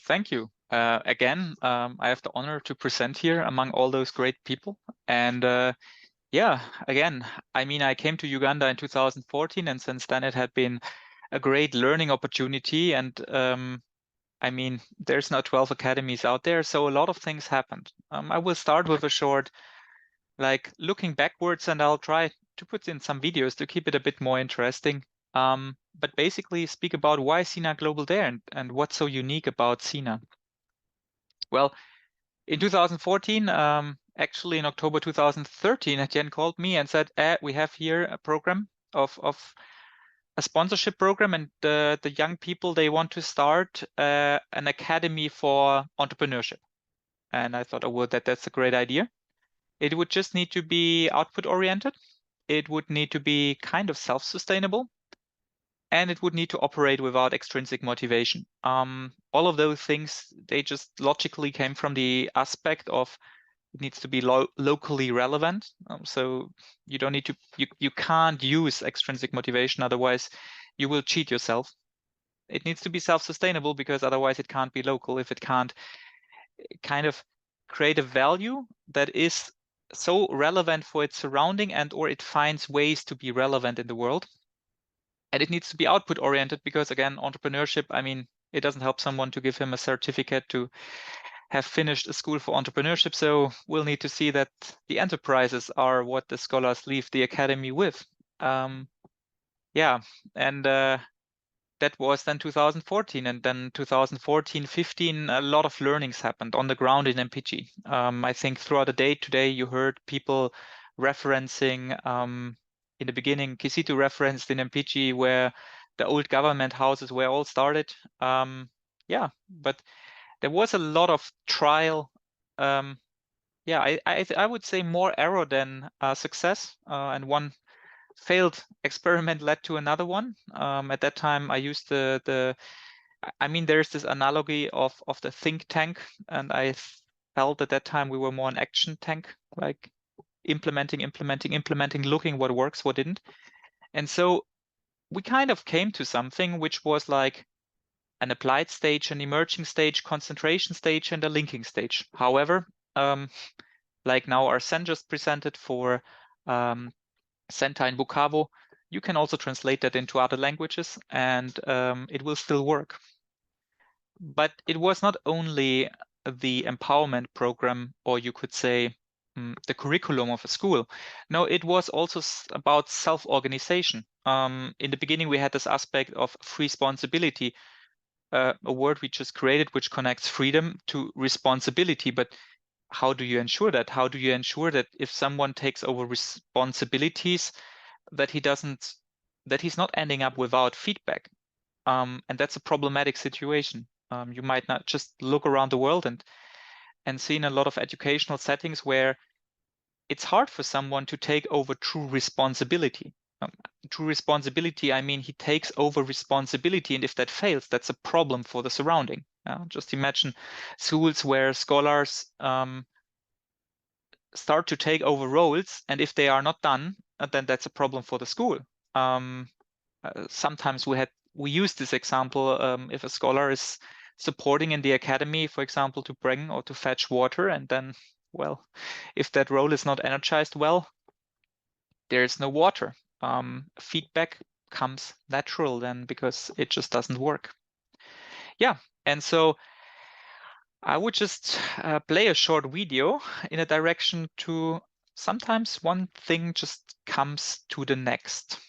Thank you. Again, I have the honor to present here among all those great people. And yeah, again, I mean, I came to Uganda in 2014, and since then it had been a great learning opportunity. And I mean, there's now 12 academies out there, so a lot of things happened. I will start with a short, like looking backwards, and I'll try to put in some videos to keep it a bit more interesting. But basically speak about why SINA Global there and what's so unique about SINA. Well, in 2014, actually in October 2013, Etienne called me and said, we have here a program of a sponsorship program, and the young people, they want to start an academy for entrepreneurship. And I thought, oh, well, that's a great idea. It would just need to be output oriented. It would need to be kind of self-sustainable, and it would need to operate without extrinsic motivation. All of those things, they just logically came from the aspect of it needs to be locally relevant. So you don't need to, you can't use extrinsic motivation, otherwise you will cheat yourself. It needs to be self-sustainable because otherwise it can't be local if it can't kind of create a value that is so relevant for its surrounding and or it finds ways to be relevant in the world. And it needs to be output oriented because again, entrepreneurship, I mean, it doesn't help someone to give him a certificate to have finished a school for entrepreneurship. So we'll need to see that the enterprises are what the scholars leave the academy with. Yeah, and that was then 2014, and then 2014, 15, a lot of learnings happened on the ground in MPG. I think throughout the day today, you heard people referencing, in the beginning, Kisitu referenced in MPG where the old government houses were all started. Yeah, but there was a lot of trial. Yeah, I would say more error than success, and one failed experiment led to another one. At that time, I used I mean, there's this analogy of the think tank, and I felt at that time we were more an action tank, like implementing, looking what works, what didn't. And so we kind of came to something which was like an applied stage, an emerging stage, concentration stage, and a linking stage. However, like now Arsen just presented for Senta in Bukavu, you can also translate that into other languages and it will still work. But it was not only the empowerment program, or you could say the curriculum of a school. No, it was also about self-organization. In the beginning, we had this aspect of free responsibility, a word we just created, which connects freedom to responsibility. But how do you ensure that? How do you ensure that if someone takes over responsibilities, that he's not ending up without feedback? And that's a problematic situation. You might not just look around the world and see in a lot of educational settings where it's hard for someone to take over true responsibility. True responsibility, I mean, he takes over responsibility, and if that fails, that's a problem for the surrounding. Just imagine schools where scholars start to take over roles, and if they are not done, then that's a problem for the school. Sometimes we use this example if a scholar is supporting in the academy, for example, to bring or to fetch water, and then, well, if that role is not energized well, there is no water. Feedback comes natural then because it just doesn't work. Yeah, and so I would just play a short video in a direction to sometimes one thing just comes to the next.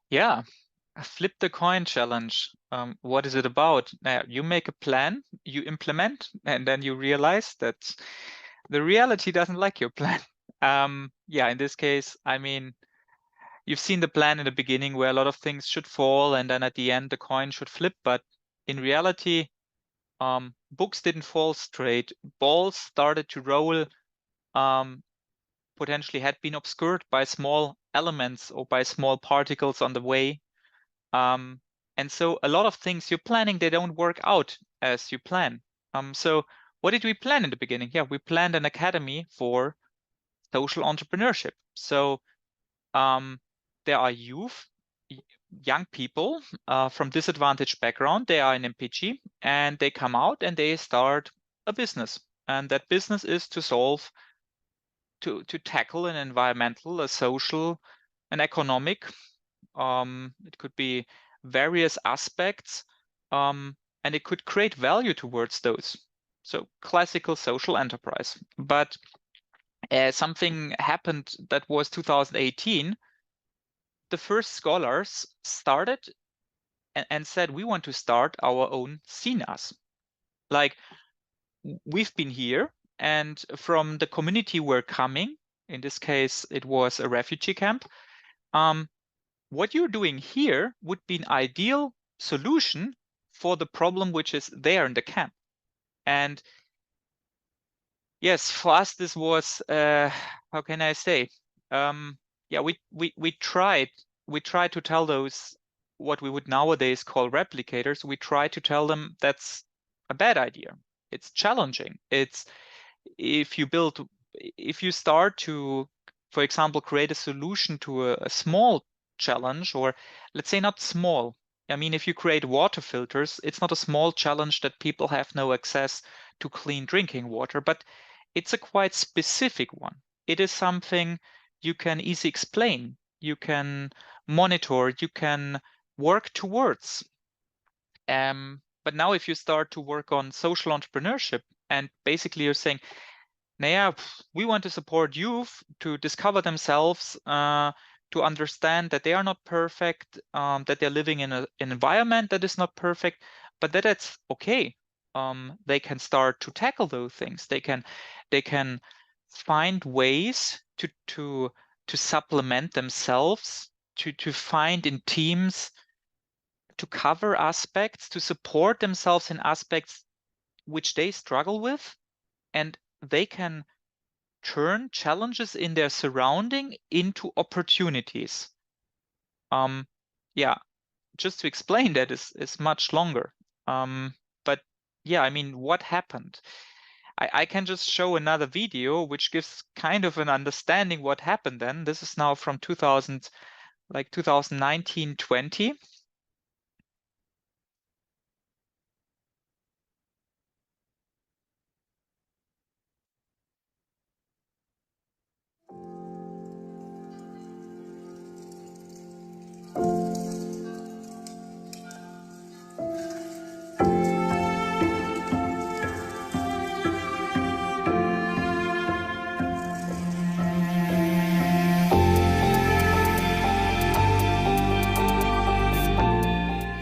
Yeah, flip the coin challenge. What is it about? You make a plan, you implement, and then you realize that the reality doesn't like your plan. Yeah, in this case, I mean, you've seen the plan in the beginning where a lot of things should fall, and then at the end the coin should flip. But in reality, books didn't fall straight. Balls started to roll, potentially had been obscured by small elements or by small particles on the way. And so a lot of things you're planning, they don't work out as you plan. So what did we plan in the beginning? Yeah, we planned an academy for social entrepreneurship. So there are young people from disadvantaged background. They are in MPG and they come out and they start a business. And that business is to solve, to tackle an environmental, a social, an economic. It could be various aspects, and it could create value towards those. So classical social enterprise. But something happened that was 2018. The first scholars started and said, we want to start our own SINAs. Like, we've been here, and from the community we're coming, in this case, it was a refugee camp. What you're doing here would be an ideal solution for the problem which is there in the camp. And yes, for us, this was, how can I say? Yeah, we tried to tell those what we would nowadays call replicators. We try to tell them that's a bad idea. It's challenging. It's if you start to, for example, create a solution to a small challenge, or let's say not small. I mean, if you create water filters, it's not a small challenge that people have no access to clean drinking water, but it's a quite specific one. It is something you can easily explain, you can monitor, you can work towards. But now if you start to work on social entrepreneurship and basically you're saying, Naya, we want to support youth to discover themselves, to understand that they are not perfect, that they're living in an environment that is not perfect, but that it's okay. They can start to tackle those things. They can find ways to supplement themselves, to find in teams, to cover aspects, to support themselves in aspects which they struggle with, and they can turn challenges in their surrounding into opportunities. Yeah, just to explain that is much longer. But yeah, I mean, what happened? I can just show another video which gives kind of an understanding what happened then. This is now from 2019-20.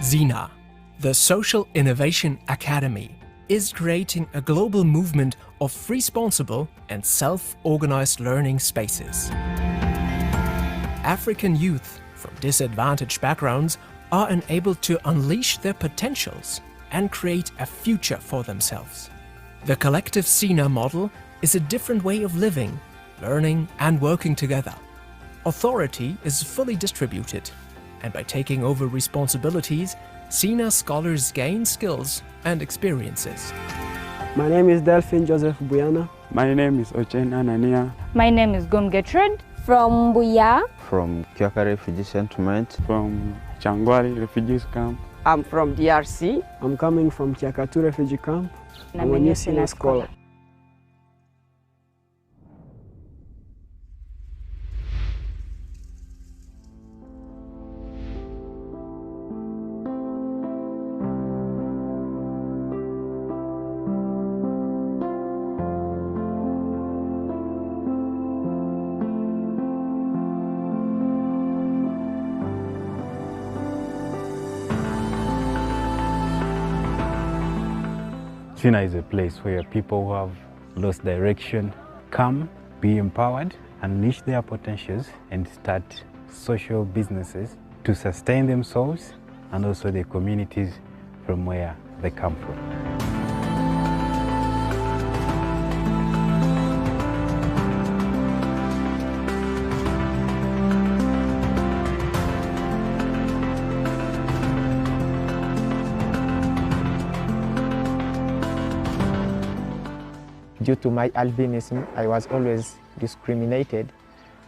SINA, the Social Innovation Academy, is creating a global movement of responsible and self-organized learning spaces. African youth from disadvantaged backgrounds are enabled to unleash their potentials and create a future for themselves. The collective SINA model is a different way of living, learning and working together. Authority is fully distributed, and by taking over responsibilities, SINA scholars gain skills and experiences. My name is Delphine Joseph Buyana. My name is Ochen Anania. My name is Gom Gertrude. From Buya. From Kyaka Refugee Settlement. From Changwari Refugees Camp. I'm from DRC. I'm coming from Kyakatu Refugee Camp. I'm a new SINA scholar. SINA is a place where people who have lost direction come, be empowered, unleash their potentials and start social businesses to sustain themselves and also the communities from where they come from. Due to my albinism, I was always discriminated,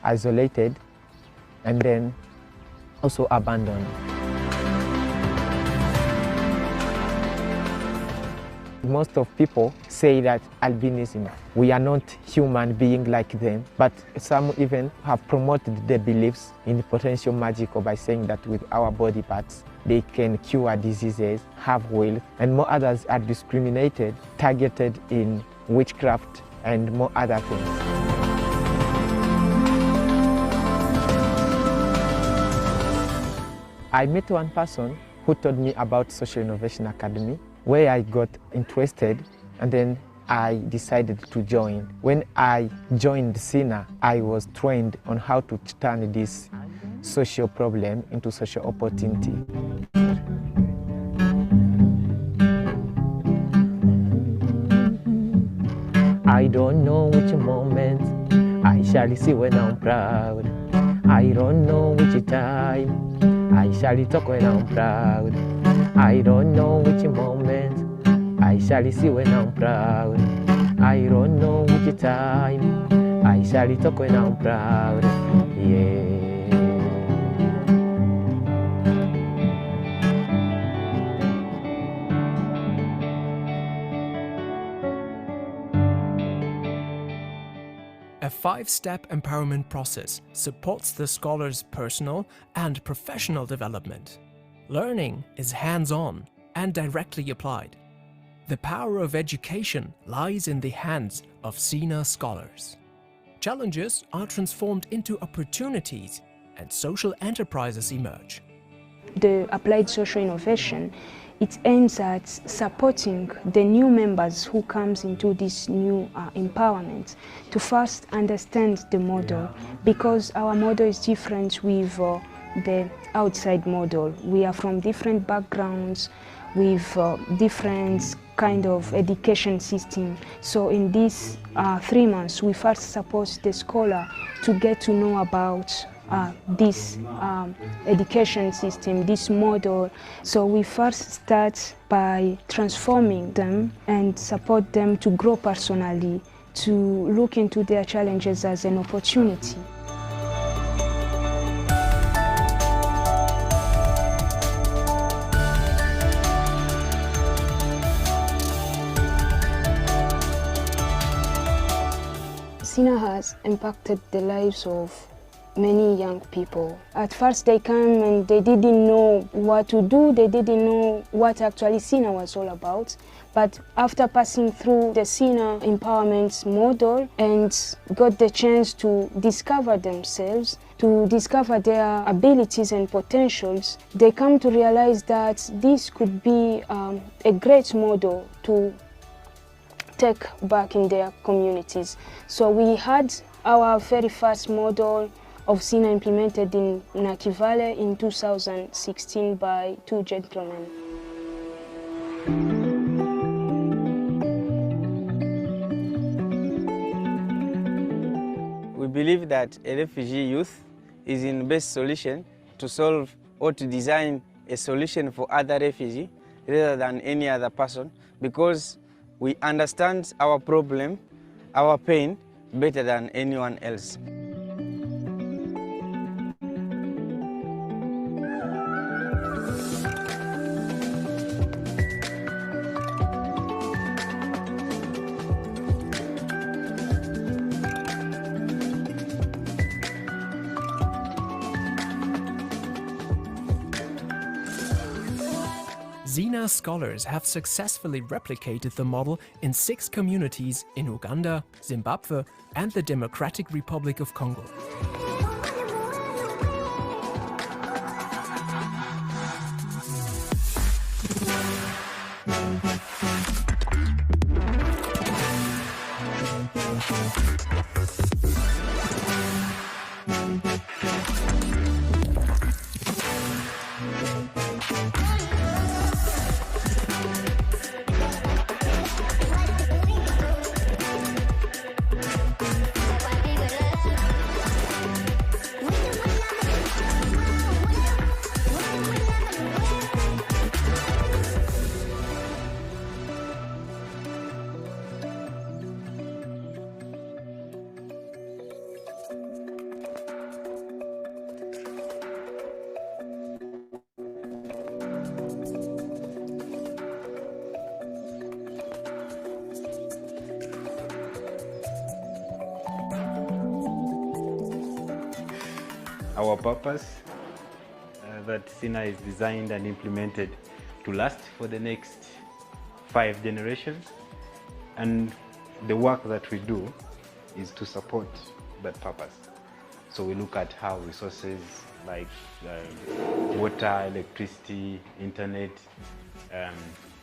isolated, and then also abandoned. Most of people say that albinism, we are not human beings like them, but some even have promoted their beliefs in potential magic by saying that with our body parts, they can cure diseases, have wealth, and more others are discriminated, targeted in witchcraft, and more other things. I met one person who told me about Social Innovation Academy, where I got interested, and then I decided to join. When I joined SINA, I was trained on how to turn this social problem into social opportunity. I don't know which moment I shall see when I'm proud. I don't know which time I shall talk when I'm proud. I don't know which moment I shall see when I'm proud. I don't know which time I shall talk when I'm proud. Yeah. A 5-step empowerment process supports the scholar's personal and professional development. Learning is hands-on and directly applied. The power of education lies in the hands of SINA scholars. Challenges are transformed into opportunities and social enterprises emerge. The applied social innovation, it aims at supporting the new members who comes into this new empowerment to first understand the model, because our model is different with the outside model. We are from different backgrounds with different kind of education system. So in these 3 months, we first support the scholar to get to know about this education system, this model. So we first start by transforming them and support them to grow personally, to look into their challenges as an opportunity. SINA has impacted the lives of many young people. At first they came and they didn't know what to do, they didn't know what actually SINA was all about. But after passing through the SINA empowerment model and got the chance to discover themselves, to discover their abilities and potentials, they come to realize that this could be a great model to take back in their communities. So we had our very first model of SINA implemented in Nakivale in 2016 by 2 gentlemen. We believe that a refugee youth is the best solution to solve or to design a solution for other refugees rather than any other person, because we understand our problem, our pain, better than anyone else. SINA scholars have successfully replicated the model in 6 communities in Uganda, Zimbabwe, and the Democratic Republic of Congo. Our purpose that SINA is designed and implemented to last for the next 5 generations, and the work that we do is to support that purpose. So we look at how resources like water, electricity, internet,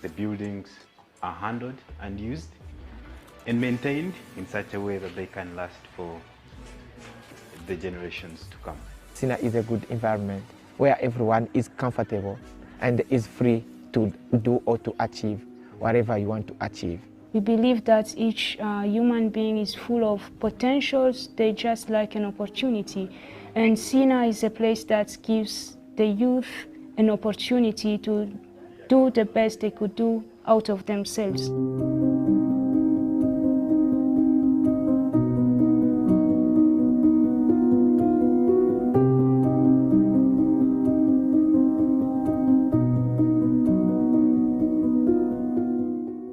the buildings are handled and used and maintained in such a way that they can last for the generations to come. SINA is a good environment where everyone is comfortable and is free to do or to achieve whatever you want to achieve. We believe that each human being is full of potentials, they just like an opportunity. And SINA is a place that gives the youth an opportunity to do the best they could do out of themselves.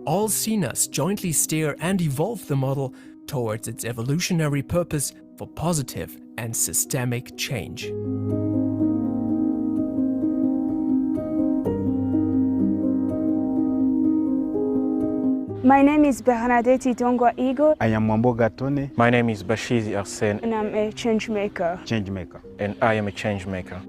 All SINAs jointly steer and evolve the model towards its evolutionary purpose for positive and systemic change. My name is Bernadette Tongwa Igo, I am Mwamboga Tone, My name is Bashir Arsene, and I'm a change maker. change maker. and I am a change maker.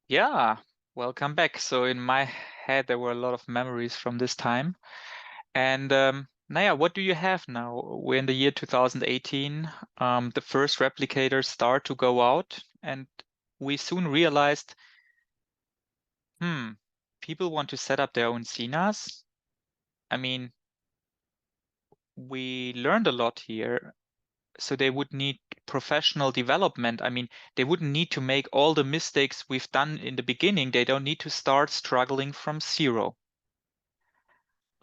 Yeah, welcome back. So in my head, there were a lot of memories from this time. And Naya, what do you have now? We're in the year 2018. The first replicators start to go out, and we soon realized, people want to set up their own SINAs. I mean, we learned a lot here. So they would need professional development. I mean, they wouldn't need to make all the mistakes we've done in the beginning. They don't need to start struggling from zero.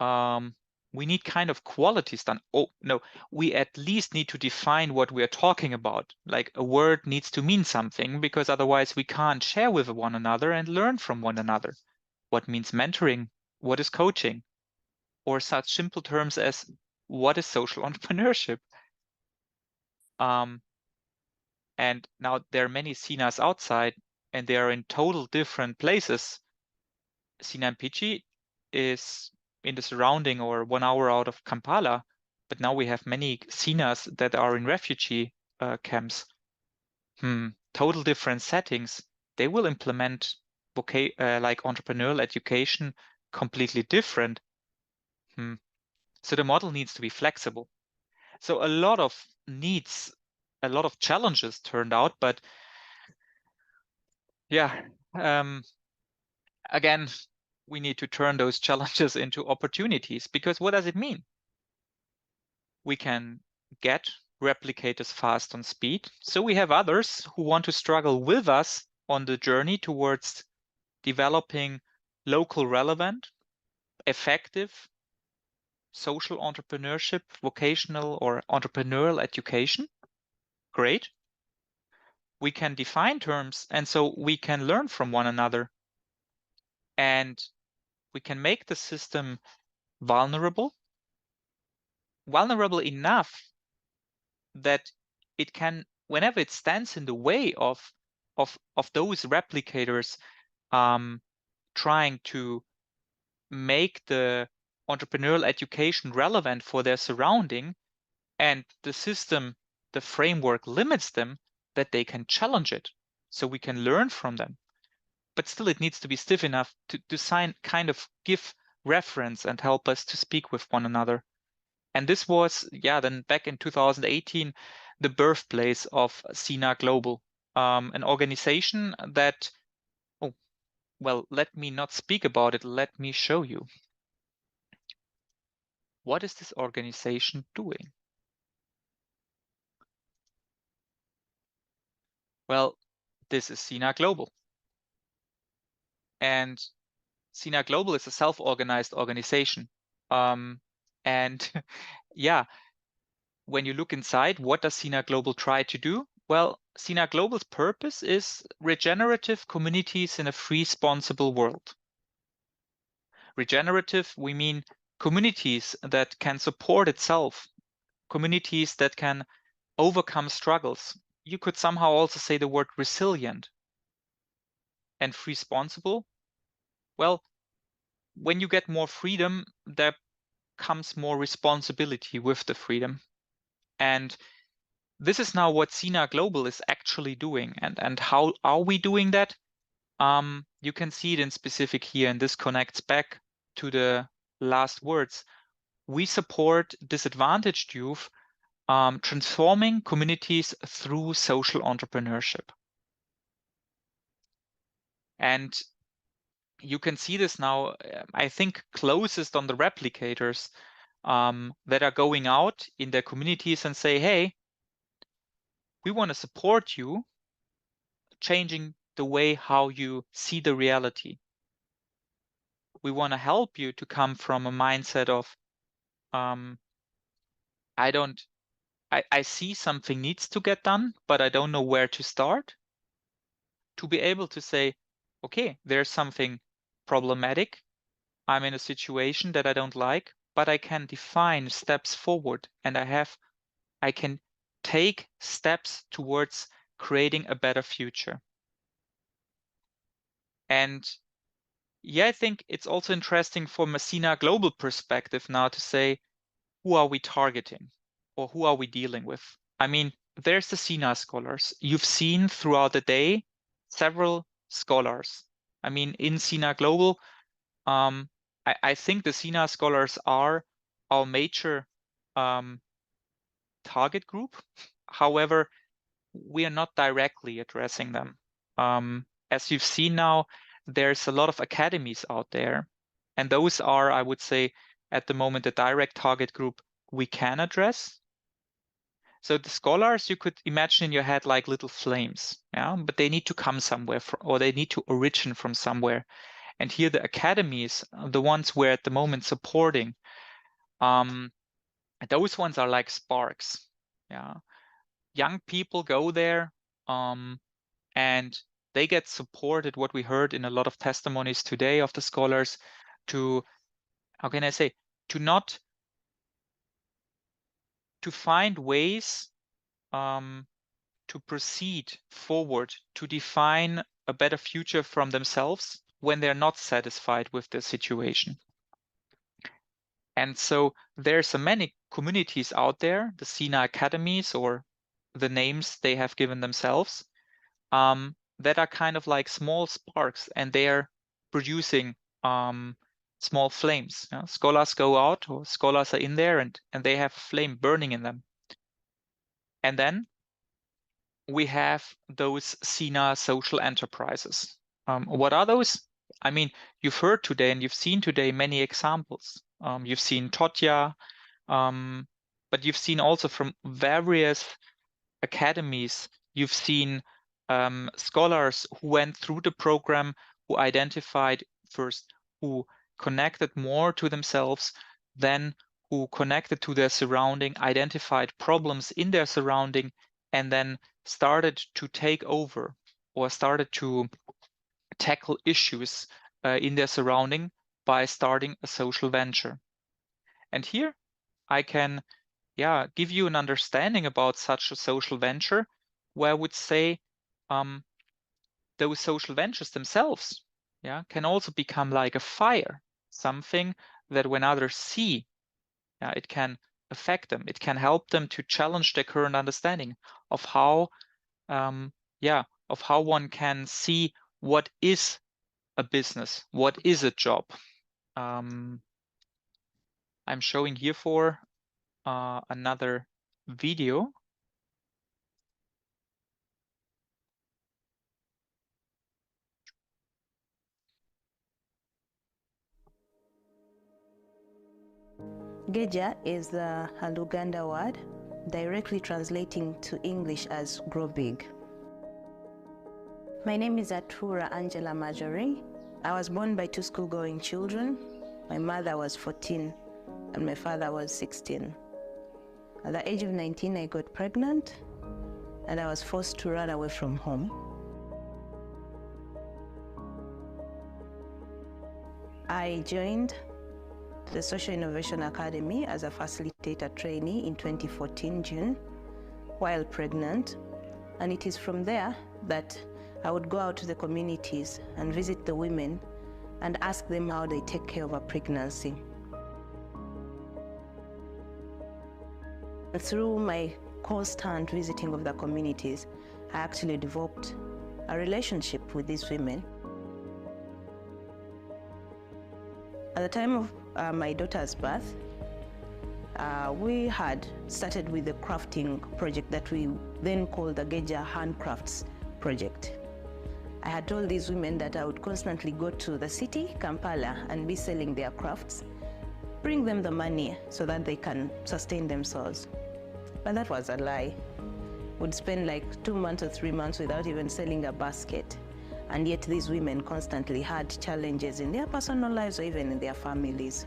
We need kind of qualities done. Oh, no, we at least need to define what we're talking about. Like a word needs to mean something, because otherwise we can't share with one another and learn from one another. What means mentoring? What is coaching? Or such simple terms as what is social entrepreneurship? And now there are many SINAs outside, and they are in total different places. SINA Mpichi is in the surrounding or 1 hour out of Kampala, but now we have many SINAs that are in refugee camps. Total different settings. They will implement like entrepreneurial education completely different. So the model needs to be flexible. So a lot of needs, a lot of challenges turned out, but yeah, again, we need to turn those challenges into opportunities, because what does it mean? We can get replicators fast on speed. So we have others who want to struggle with us on the journey towards developing local relevant, effective social entrepreneurship, vocational or entrepreneurial education. Great. We can define terms, and so we can learn from one another. And we can make the system vulnerable enough that it can, whenever it stands in the way of those replicators trying to make the entrepreneurial education relevant for their surrounding, and the system, the framework limits them, that they can challenge it, so we can learn from them. But still, it needs to be stiff enough to kind of give reference and help us to speak with one another. And this was, then back in 2018, the birthplace of SINA Global, an organization that, let me not speak about it, let me show you. What is this organization doing? Well, this is SINA Global. And SINA Global is a self-organized organization. And when you look inside, what does SINA Global try to do? Well, SINA Global's purpose is regenerative communities in a free, responsible world. Regenerative, we mean communities that can support itself, communities that can overcome struggles. You could somehow also say the word resilient. And free, responsible, well, when you get more freedom, there comes more responsibility with the freedom. And this is now what SINA Global is actually doing. And how are we doing that? You can see it in specific here, and this connects back to the last words. We support disadvantaged youth, transforming communities through social entrepreneurship. And you can see this now, I think, closest on the replicators that are going out in their communities and say, hey, we want to support you changing the way how you see the reality. We want to help you to come from a mindset of, I see something needs to get done, but I don't know where to start. To be able to say, okay, there's something problematic. I'm in a situation that I don't like, but I can define steps forward, and I can take steps towards creating a better future. And I think it's also interesting from a SINA Global perspective now to say, who are we targeting or who are we dealing with? I mean, there's the SINA scholars. You've seen throughout the day several scholars. I mean, in SINA Global, I think the SINA scholars are our major target group. However, we are not directly addressing them. As you've seen now, there's a lot of academies out there, and those are, I would say, at the moment, the direct target group we can address. So the scholars, you could imagine in your head like little flames, yeah, but they need to come somewhere from, or they need to origin from somewhere. And here the academies, the ones we're at the moment supporting, those ones are like sparks. Yeah, young people go there, and they get supported. What we heard in a lot of testimonies today of the scholars, to, how can I say, to find ways to proceed forward, to define a better future from themselves when they're not satisfied with the situation. And so there's so many communities out there, the SINA academies, or the names they have given themselves, that are kind of like small sparks, and they're producing small flames. You know? Scholars go out, or scholars are in there, and they have a flame burning in them. And then we have those SINA social enterprises. What are those? I mean, you've heard today and you've seen today many examples. You've seen Totya, but you've seen also from various academies, you've seen scholars who went through the program, who identified first, who connected more to themselves, then who connected to their surrounding, identified problems in their surrounding, and then started to take over or started to tackle issues in their surrounding by starting a social venture. And here I can give you an understanding about such a social venture, where I would say those social ventures themselves can also become like a fire, something that when others see, it can affect them. It can help them to challenge their current understanding of how one can see what is a business, what is a job. I'm showing here for another video. Geja is a Luganda word, directly translating to English as grow big. My name is Atura Angela Marjorie. I was born by two school-going children. My mother was 14 and my father was 16. At the age of 19, I got pregnant and I was forced to run away from home. I joined the Social Innovation Academy as a facilitator trainee in 2014 June while pregnant, and it is from there that I would go out to the communities and visit the women and ask them how they take care of a pregnancy. And through my constant visiting of the communities, I actually developed a relationship with these women. At the time of my daughter's birth, we had started with the crafting project that we then called the Geja Handcrafts Project. I had told these women that I would constantly go to the city, Kampala, and be selling their crafts, bring them the money so that they can sustain themselves. But that was a lie. Would spend like 2 months or 3 months without even selling a basket. And yet these women constantly had challenges in their personal lives or even in their families.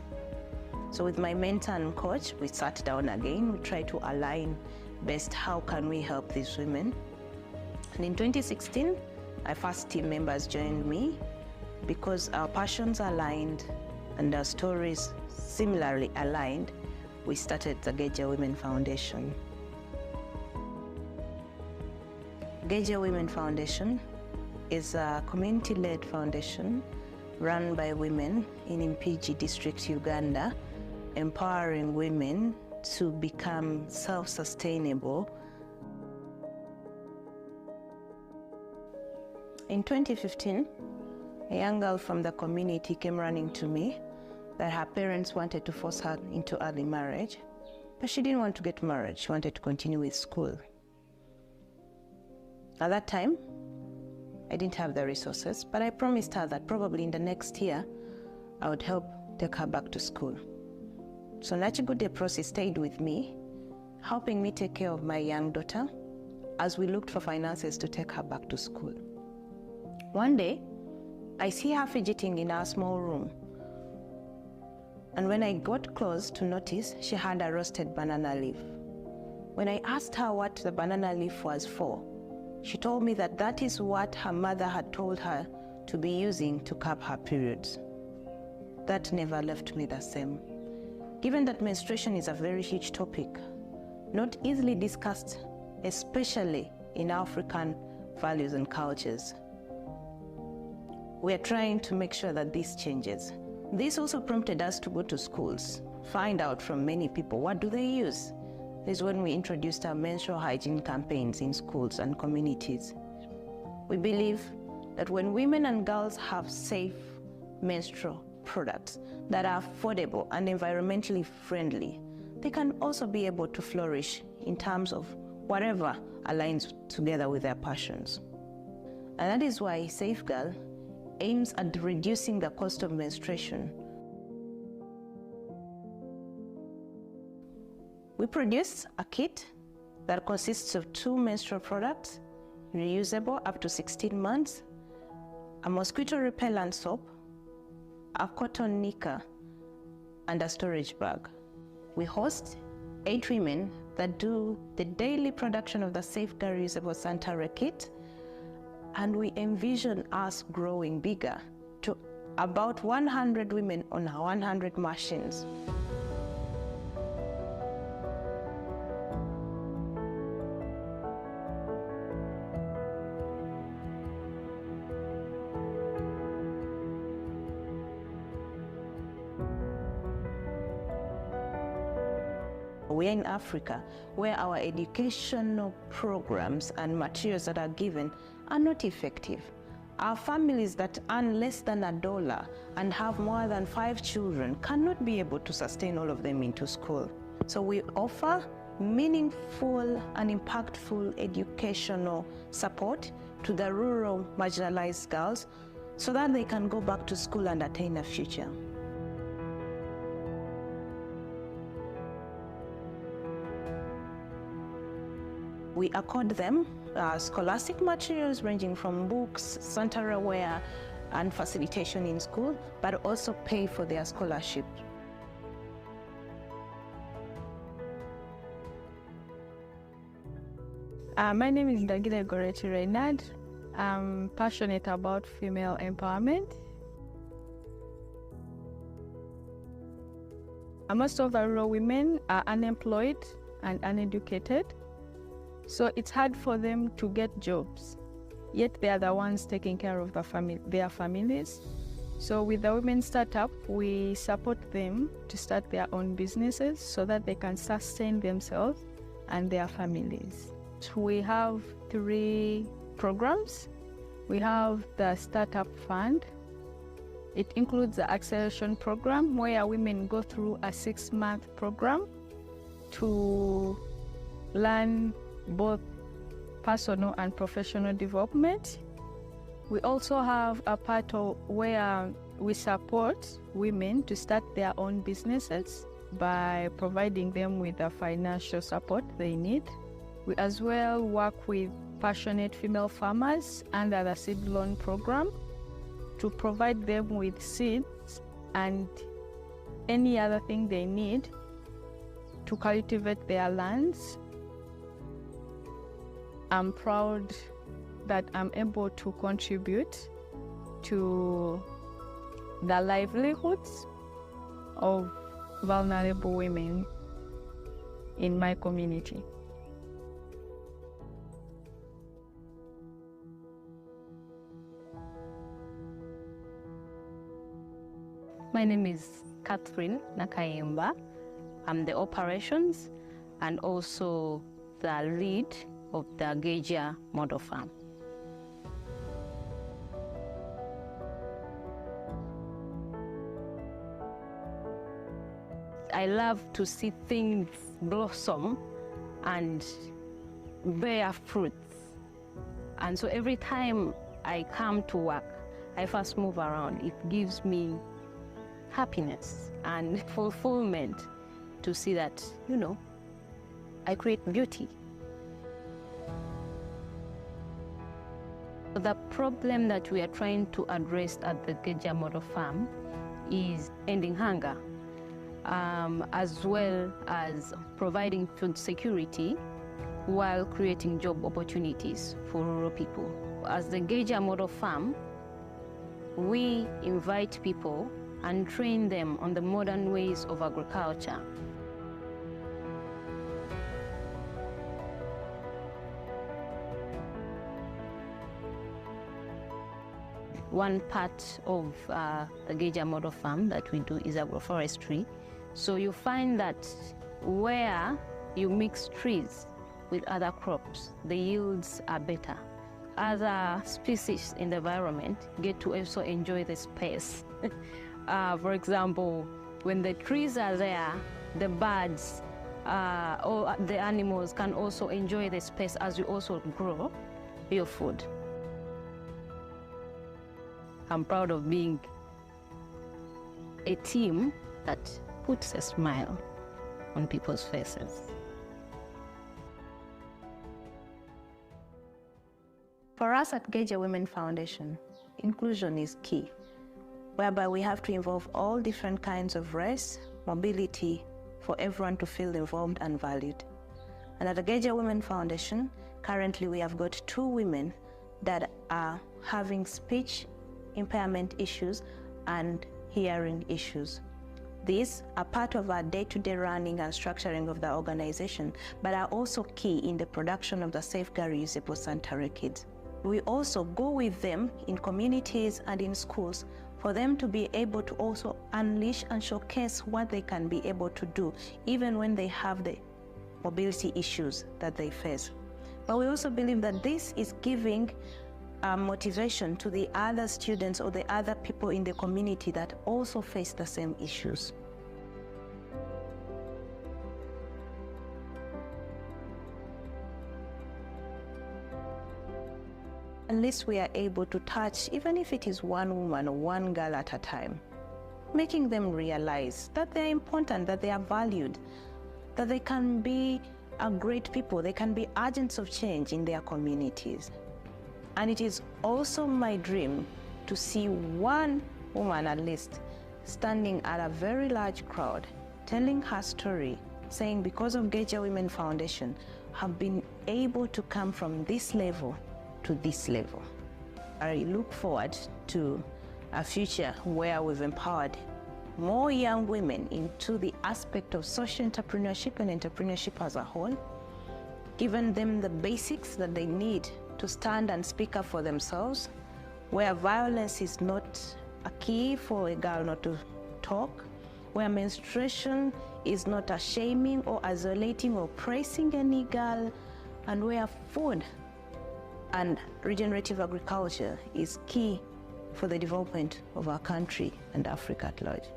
So with my mentor and coach, we sat down again. We tried to align best how can we help these women. And in 2016, our first team members joined me because our passions aligned and our stories similarly aligned. We started the Geja Women Foundation. Geja Women Foundation is a community-led foundation run by women in Mpigi district, Uganda, empowering women to become self-sustainable. In 2015, A young girl from the community came running to me that her parents wanted to force her into early marriage, but she didn't want to get married. She wanted to continue with school. At that time, I didn't have the resources, but I promised her that probably in the next year, I would help take her back to school. So Nachigude Prosi stayed with me, helping me take care of my young daughter as we looked for finances to take her back to school. One day, I see her fidgeting in our small room. And when I got close to notice, she had a roasted banana leaf. When I asked her what the banana leaf was for, she told me that that is what her mother had told her to be using to curb her periods. That never left me the same. Given that menstruation is a very huge topic, not easily discussed, especially in African values and cultures, we are trying to make sure that this changes. This also prompted us to go to schools, find out from many people, what do they use? This is when we introduced our menstrual hygiene campaigns in schools and communities. We believe that when women and girls have safe menstrual products that are affordable and environmentally friendly, they can also be able to flourish in terms of whatever aligns together with their passions. And that is why Safe Girl aims at reducing the cost of menstruation. We produce a kit that consists of 2 menstrual products, reusable up to 16 months, a mosquito repellent soap, a cotton knicker, and a storage bag. We host 8 women that do the daily production of the Safe Girl reusable sanitary kit, and we envision us growing bigger to about 100 women on 100 machines. We are in Africa, where our educational programs and materials that are given are not effective. Our families that earn less than $1 and have more than 5 children cannot be able to sustain all of them into school. So we offer meaningful and impactful educational support to the rural marginalized girls so that they can go back to school and attain a future. We accord them scholastic materials ranging from books, sanitary wear, and facilitation in school, but also pay for their scholarship. My name is Dagile Goreti Reynard. I'm passionate about female empowerment. Most of the rural women are unemployed and uneducated. So it's hard for them to get jobs, yet they are the ones taking care of their families. So with the Women Startup, we support them to start their own businesses so that they can sustain themselves and their families. We have 3 programs. We have the Startup Fund. It includes the Acceleration Program, where women go through a 6-month program to learn both personal and professional development. We also have a part where we support women to start their own businesses by providing them with the financial support they need. We as well work with passionate female farmers under the seed loan program to provide them with seeds and any other thing they need to cultivate their lands. I'm proud that I'm able to contribute to the livelihoods of vulnerable women in my community. My name is Catherine Nakayemba. I'm the operations and also the lead of the Geja Model Farm. I love to see things blossom and bear fruits. And so every time I come to work, I first move around. It gives me happiness and fulfillment to see that, you know, I create beauty. The problem that we are trying to address at the Geja Model Farm is ending hunger, as well as providing food security while creating job opportunities for rural people. As the Geja Model Farm, we invite people and train them on the modern ways of agriculture. One part of the Geja Model Farm that we do is agroforestry. So you find that where you mix trees with other crops, the yields are better. Other species in the environment get to also enjoy the space. For example, when the trees are there, the birds or the animals can also enjoy the space as you also grow your food. I'm proud of being a team that puts a smile on people's faces. For us at Geja Women Foundation, inclusion is key, whereby we have to involve all different kinds of race, mobility, for everyone to feel involved and valued. And at the Geja Women Foundation, currently we have got 2 women that are having speech impairment issues and hearing issues. These are part of our day-to-day running and structuring of the organization, but are also key in the production of the safeguard reusable sanitary kits. We also go with them in communities and in schools for them to be able to also unleash and showcase what they can be able to do, even when they have the mobility issues that they face. But we also believe that this is giving motivation to the other students or the other people in the community that also face the same issues. Unless we are able to touch, even if it is one woman or one girl at a time, making them realize that they are important, that they are valued, that they can be great people, they can be agents of change in their communities. And it is also my dream to see one woman at least standing at a very large crowd, telling her story, saying because of Geja Women Foundation, have been able to come from this level to this level. I look forward to a future where we've empowered more young women into the aspect of social entrepreneurship and entrepreneurship as a whole, given them the basics that they need to stand and speak up for themselves, where violence is not a key for a girl not to talk, where menstruation is not a shaming or isolating or praising any girl, and where food and regenerative agriculture is key for the development of our country and Africa at large.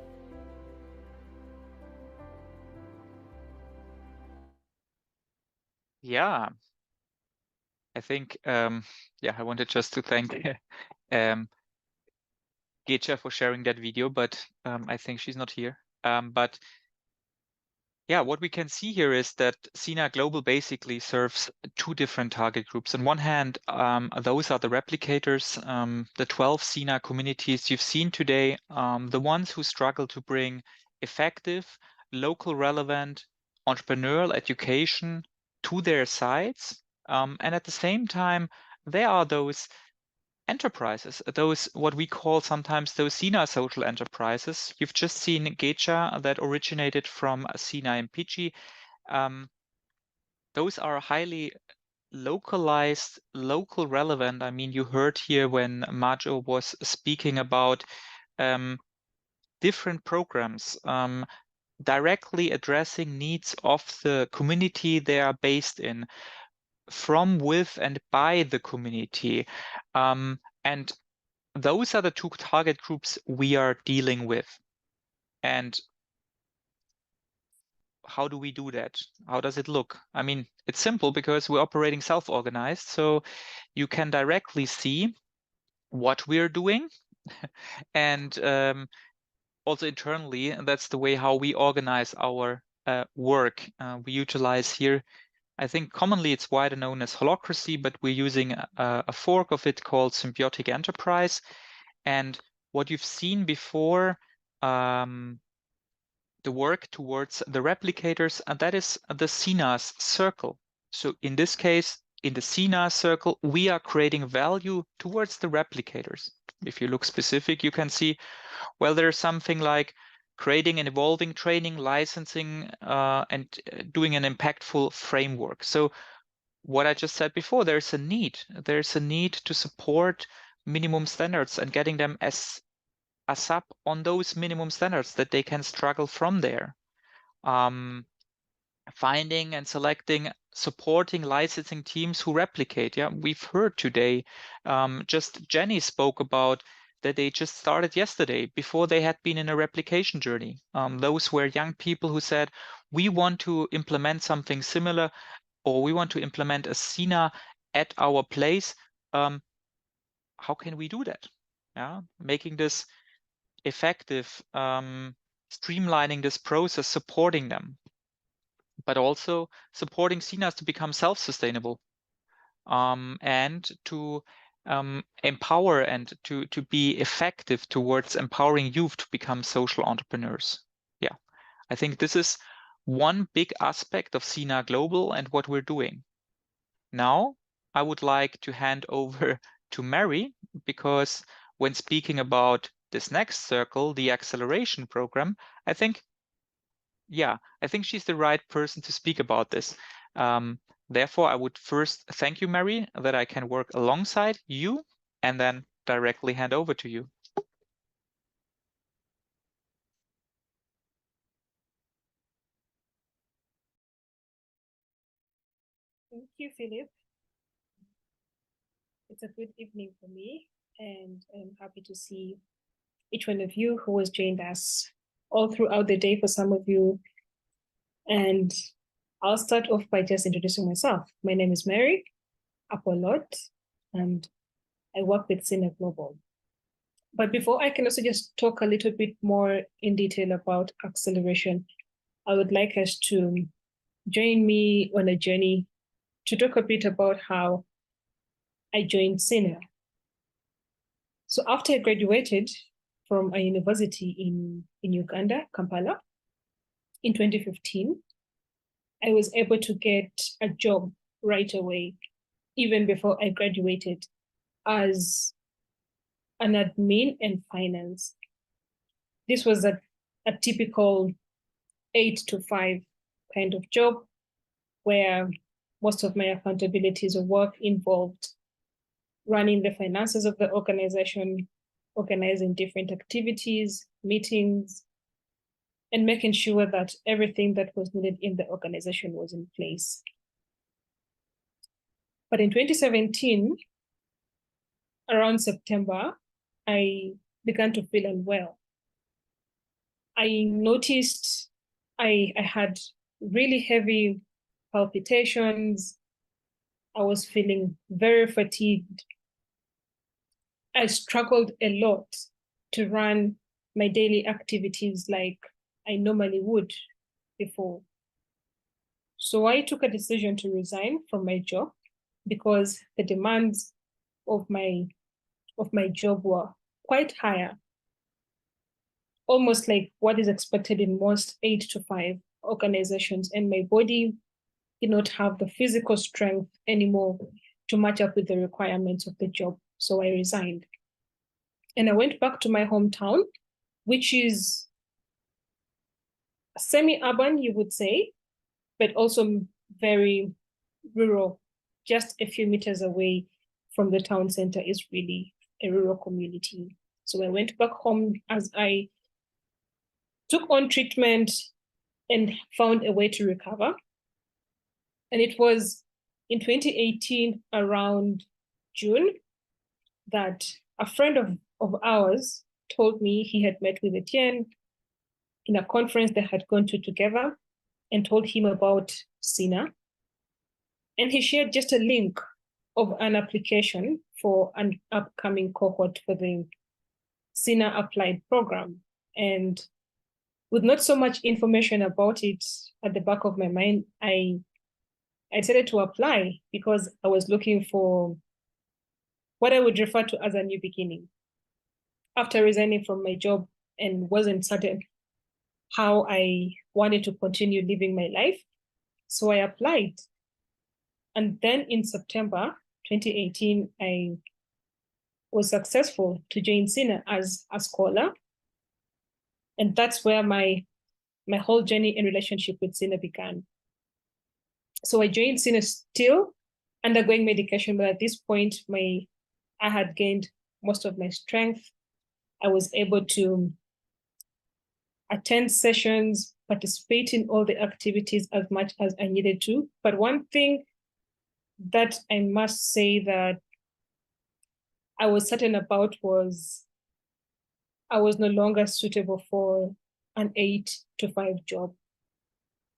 Yeah, I think, I wanted just to thank Gecha for sharing that video, but I think she's not here. But yeah, what we can see here is that SINA Global basically serves 2 different target groups. On one hand, those are the replicators, the 12 SINA communities you've seen today, the ones who struggle to bring effective, local relevant entrepreneurial education to their sites. And at the same time, there are those enterprises, those what we call sometimes those SINA social enterprises. You've just seen Gecha that originated from SINA in Fiji. Those are highly localized, local relevant. I mean, you heard here when Majo was speaking about different programs directly addressing needs of the community they are based in, from, with, and by the community. And those are the 2 target groups we are dealing with. And how do we do that? How does it look? I mean, it's simple because we're operating self-organized, so you can directly see what we're doing. And also internally, and that's the way how we organize our work. We utilize here, I think commonly it's wider known as holacracy, but we're using a fork of it called symbiotic enterprise. And what you've seen before, the work towards the replicators, and that is the SINA's circle. So in this case, in the SINA circle, we are creating value towards the replicators. If you look specific, you can see, well, there's something like creating and evolving training, licensing, and doing an impactful framework. So what I just said before, there's a need. There's a need to support minimum standards and getting them as a sub on those minimum standards that they can struggle from there. Finding and selecting, supporting licensing teams who replicate. Yeah, we've heard today, just Jenny spoke about that they just started yesterday before they had been in a replication journey. Those were young people who said, we want to implement something similar, or we want to implement a SINA at our place. How can we do that? Yeah, making this effective, streamlining this process, supporting them, but also supporting SINAs to become self-sustainable, and to empower and to be effective towards empowering youth to become social entrepreneurs. Yeah, I think this is one big aspect of SINA Global and what we're doing. Now, I would like to hand over to Mary, because when speaking about this next circle, the acceleration program, I think she's the right person to speak about this. Therefore, I would first thank you, Mary, that I can work alongside you and then directly hand over to you. Thank you, Philip. It's a good evening for me, and I'm happy to see each one of you who has joined us all throughout the day for some of you. And I'll start off by just introducing myself. My name is Mary Apolot, and I work with SINA Global. But before I can also just talk a little bit more in detail about acceleration, I would like us to join me on a journey to talk a bit about how I joined SINA. So after I graduated from a university in Uganda, Kampala, in 2015, I was able to get a job right away, even before I graduated, as an admin and finance. This was a typical 8 to 5 kind of job, where most of my accountabilities of work involved running the finances of the organization, organizing different activities, meetings, and making sure that everything that was needed in the organization was in place. But in 2017, around September, I began to feel unwell. I noticed I had really heavy palpitations. I was feeling very fatigued. I struggled a lot to run my daily activities like I normally would before. So I took a decision to resign from my job because the demands of my job were quite higher, almost like what is expected in most 8 to 5 organizations, and my body did not have the physical strength anymore to match up with the requirements of the job. So I resigned. And I went back to my hometown, which is semi-urban, you would say, but also very rural. Just a few meters away from the town center is really a rural community. So I went back home as I took on treatment and found a way to recover. And it was in 2018, around June, that a friend of ours told me he had met with Etienne in a conference they had gone to together. and told him about SINA. And he shared just a link of an application for an upcoming cohort for the SINA Applied program. And with not so much information about it at the back of my mind, I decided to apply because I was looking for what I would refer to as a new beginning. After resigning from my job and wasn't certain how I wanted to continue living my life, so I applied. And then in September 2018, I was successful to join SINA as a scholar. And that's where my whole journey and relationship with SINA began. So I joined SINA still undergoing medication, but at this point, I had gained most of my strength. I was able to attend sessions, participate in all the activities as much as I needed to. But one thing that I must say that I was certain about was I was no longer suitable for an 8-to-5 job.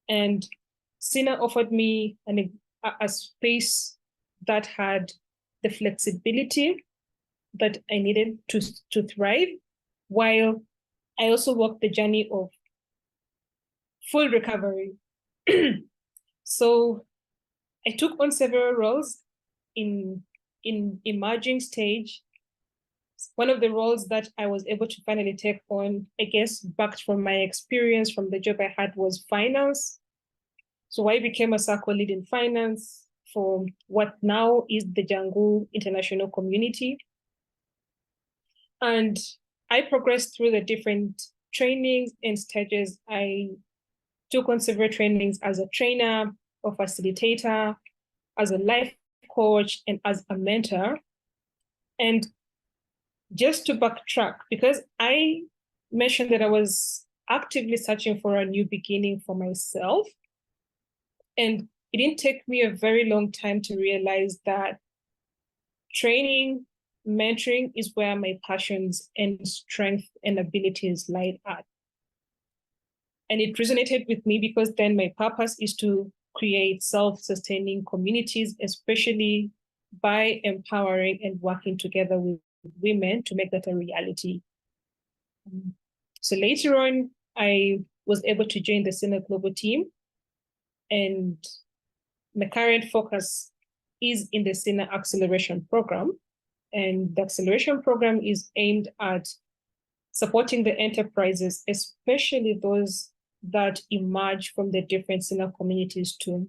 And SINA offered me a space that had the flexibility that I needed to thrive, while I also walked the journey of full recovery. So I took on several roles in emerging stage. One of the roles that I was able to finally take on, I guess, backed from my experience from the job I had, was finance. So I became a circle lead in finance for what now is the Jangu International Community. And I progressed through the different trainings and stages. I took on several trainings as a trainer or facilitator, as a life coach, and as a mentor. And just to backtrack, because I mentioned that I was actively searching for a new beginning for myself, and it didn't take me a very long time to realize that training, mentoring is where my passions and strength and abilities lie at. And it resonated with me because then my purpose is to create self-sustaining communities, especially by empowering and working together with women to make that a reality. So later on, I was able to join the SINA Global team, and my current focus is in the SINA Acceleration Program. And the Acceleration Program is aimed at supporting the enterprises, especially those that emerge from the different SINA communities to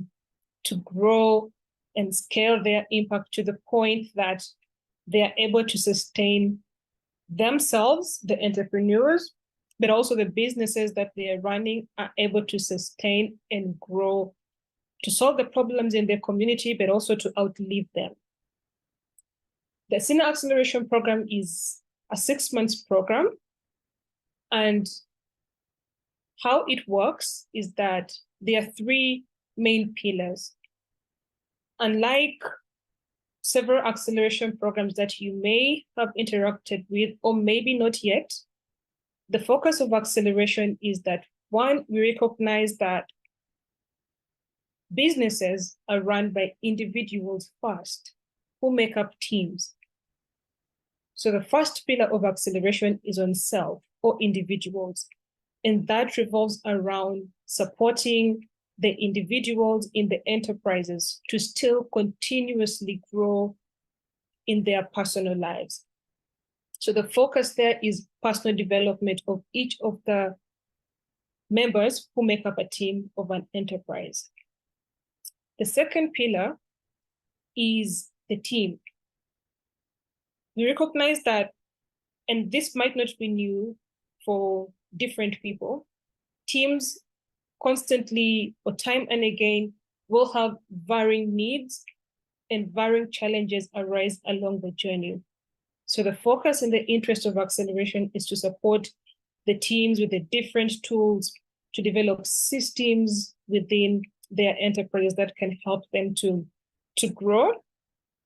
grow and scale their impact to the point that they are able to sustain themselves, the entrepreneurs, but also the businesses that they are running are able to sustain and grow to solve the problems in their community, but also to outlive them. The SINA Acceleration Program is a 6-month program. And how it works is that there are 3 main pillars. Unlike several acceleration programs that you may have interacted with, or maybe not yet, the focus of acceleration is that, 1, we recognize that businesses are run by individuals first, who make up teams. So the first pillar of acceleration is on self or individuals, and that revolves around supporting the individuals in the enterprises to still continuously grow in their personal lives. So the focus there is personal development of each of the members who make up a team of an enterprise. The second pillar is the team. We recognize that, and this might not be new for different people, teams constantly or time and again will have varying needs and varying challenges arise along the journey. So the focus and the interest of acceleration is to support the teams with the different tools to develop systems within their enterprise that can help them to grow,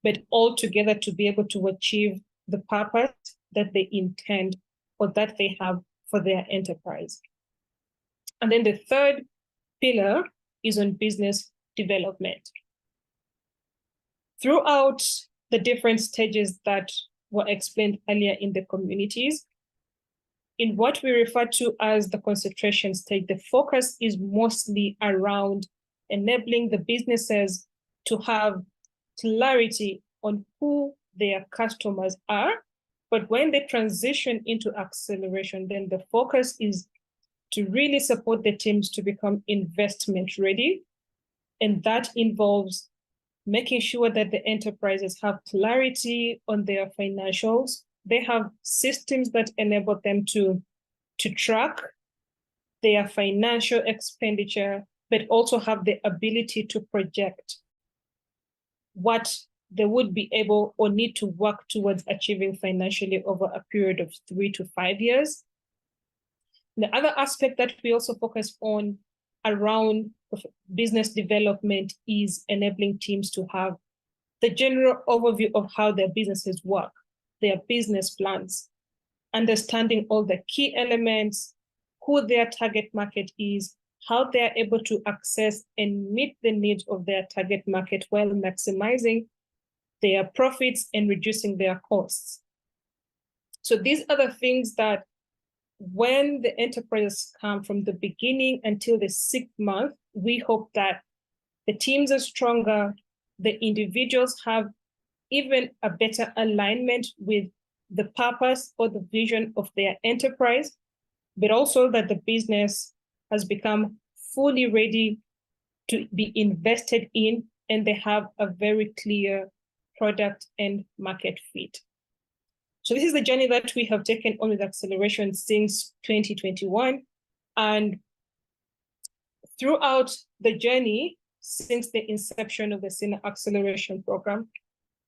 but all together to be able to achieve the purpose that they intend or that they have for their enterprise. And then the third pillar is on business development. Throughout the different stages that were explained earlier in the communities, in what we refer to as the concentration stage, the focus is mostly around enabling the businesses to have clarity on who their customers are. But when they transition into acceleration, then the focus is to really support the teams to become investment ready. And that involves making sure that the enterprises have clarity on their financials. They have systems that enable them to track their financial expenditure, but also have the ability to project what they would be able or need to work towards achieving financially over a period of 3 to 5 years. The other aspect that we also focus on around business development is enabling teams to have the general overview of how their businesses work, their business plans, understanding all the key elements, who their target market is, how they're able to access and meet the needs of their target market while maximizing their profits and reducing their costs. So these are the things that when the enterprises come from the beginning until the 6th month, we hope that the teams are stronger, the individuals have even a better alignment with the purpose or the vision of their enterprise, but also that the business has become fully ready to be invested in, and they have a very clear product and market fit. So this is the journey that we have taken on with acceleration since 2021. And throughout the journey, since the inception of the SINA Acceleration Program,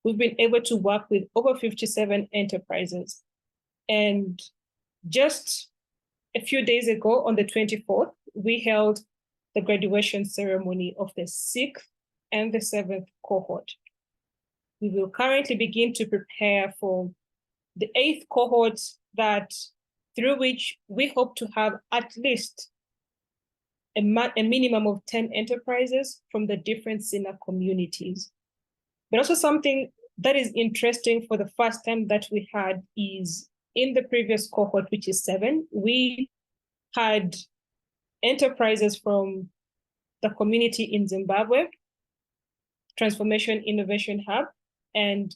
we've been able to work with over 57 enterprises. And just a few days ago, on the 24th, we held the graduation ceremony of the 6th and the 7th cohort. We will currently begin to prepare for the 8th cohort, that through which we hope to have at least a minimum of 10 enterprises from the different SINA communities. But also something that is interesting for the first time that we had is in the previous cohort, which is 7, we had enterprises from the community in Zimbabwe, Transformation Innovation Hub, and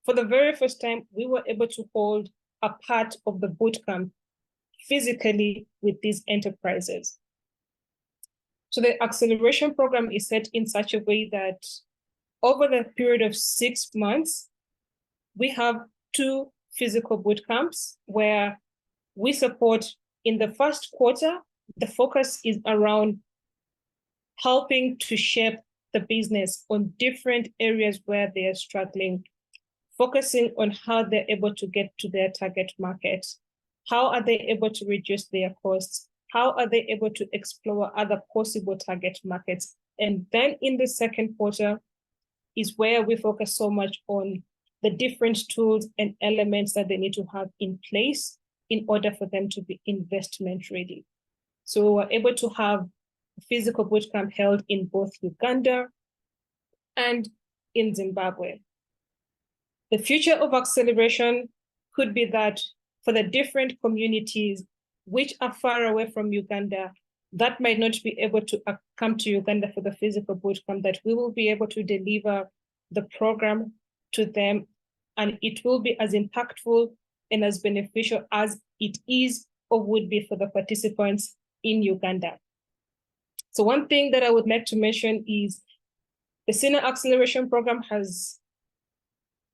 for the very first time, we were able to hold a part of the bootcamp physically with these enterprises. So the acceleration program is set in such a way that over the period of 6 months, we have 2 physical bootcamps where we support in the first quarter. The focus is around helping to shape the business on different areas where they are struggling, focusing on how they're able to get to their target market. How are they able to reduce their costs? How are they able to explore other possible target markets? And then in the second quarter is where we focus so much on the different tools and elements that they need to have in place in order for them to be investment ready. So we're able to have a physical bootcamp held in both Uganda and in Zimbabwe. The future of acceleration could be that for the different communities which are far away from Uganda, that might not be able to come to Uganda for the physical bootcamp, that we will be able to deliver the program to them, and it will be as impactful and as beneficial as it is or would be for the participants in Uganda. So one thing that I would like to mention is the SINA Acceleration Program has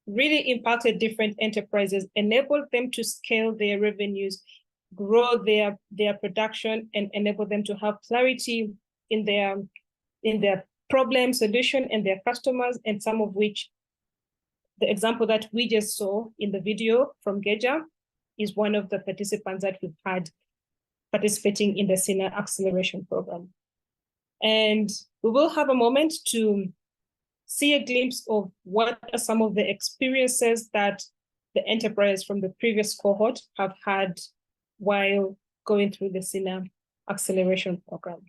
really impacted different enterprises, enabled them to scale their revenues, grow their production, and enable them to have clarity in their problem solution and their customers, and some of which, the example that we just saw in the video from Geja is one of the participants that we've had participating in the SINA Acceleration Program. And we will have a moment to see a glimpse of what are some of the experiences that the enterprise from the previous cohort have had while going through the SINA Acceleration Program.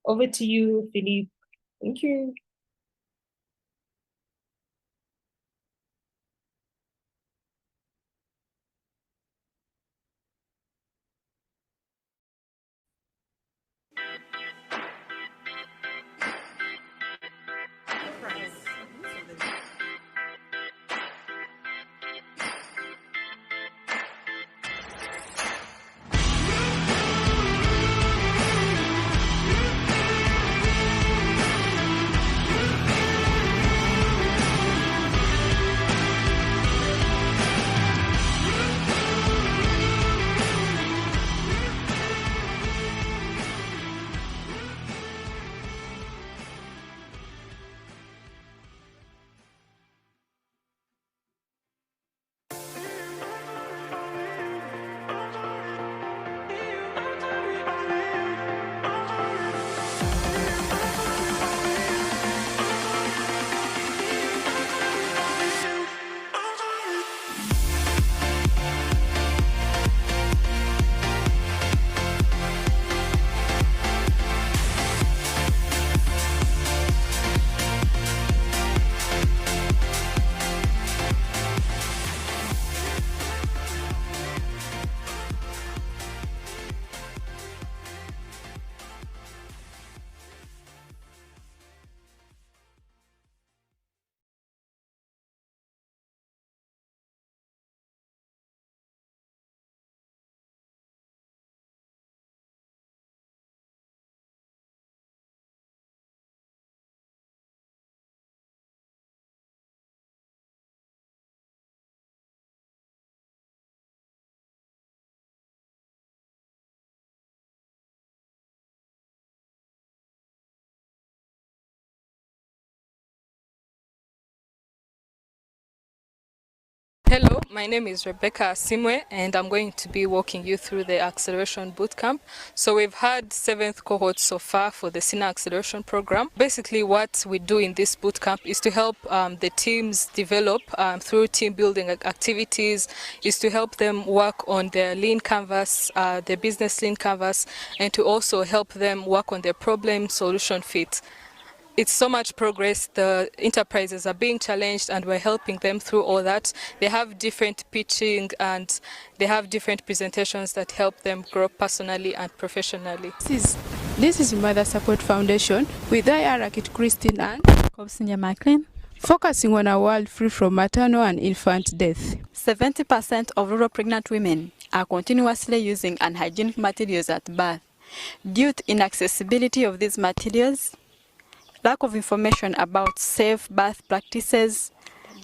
Over to you, Philippe. Thank you. Hello, my name is Rebecca Simwe and I'm going to be walking you through the Acceleration Bootcamp. So we've had 7th cohort so far for the SINA Acceleration Program. Basically what we do in this bootcamp is to help the teams develop through team building activities, is to help them work on their lean canvas, their business lean canvas, and to also help them work on their problem solution fit. It's so much progress. The enterprises are being challenged and we're helping them through all that. They have different pitching and they have different presentations that help them grow personally and professionally. This is Mother Support Foundation with Arakit Christine and Kobsinya Macklin, focusing on a world free from maternal and infant death. 70% of rural pregnant women are continuously using unhygienic materials at birth. Due to inaccessibility of these materials, lack of information about safe birth practices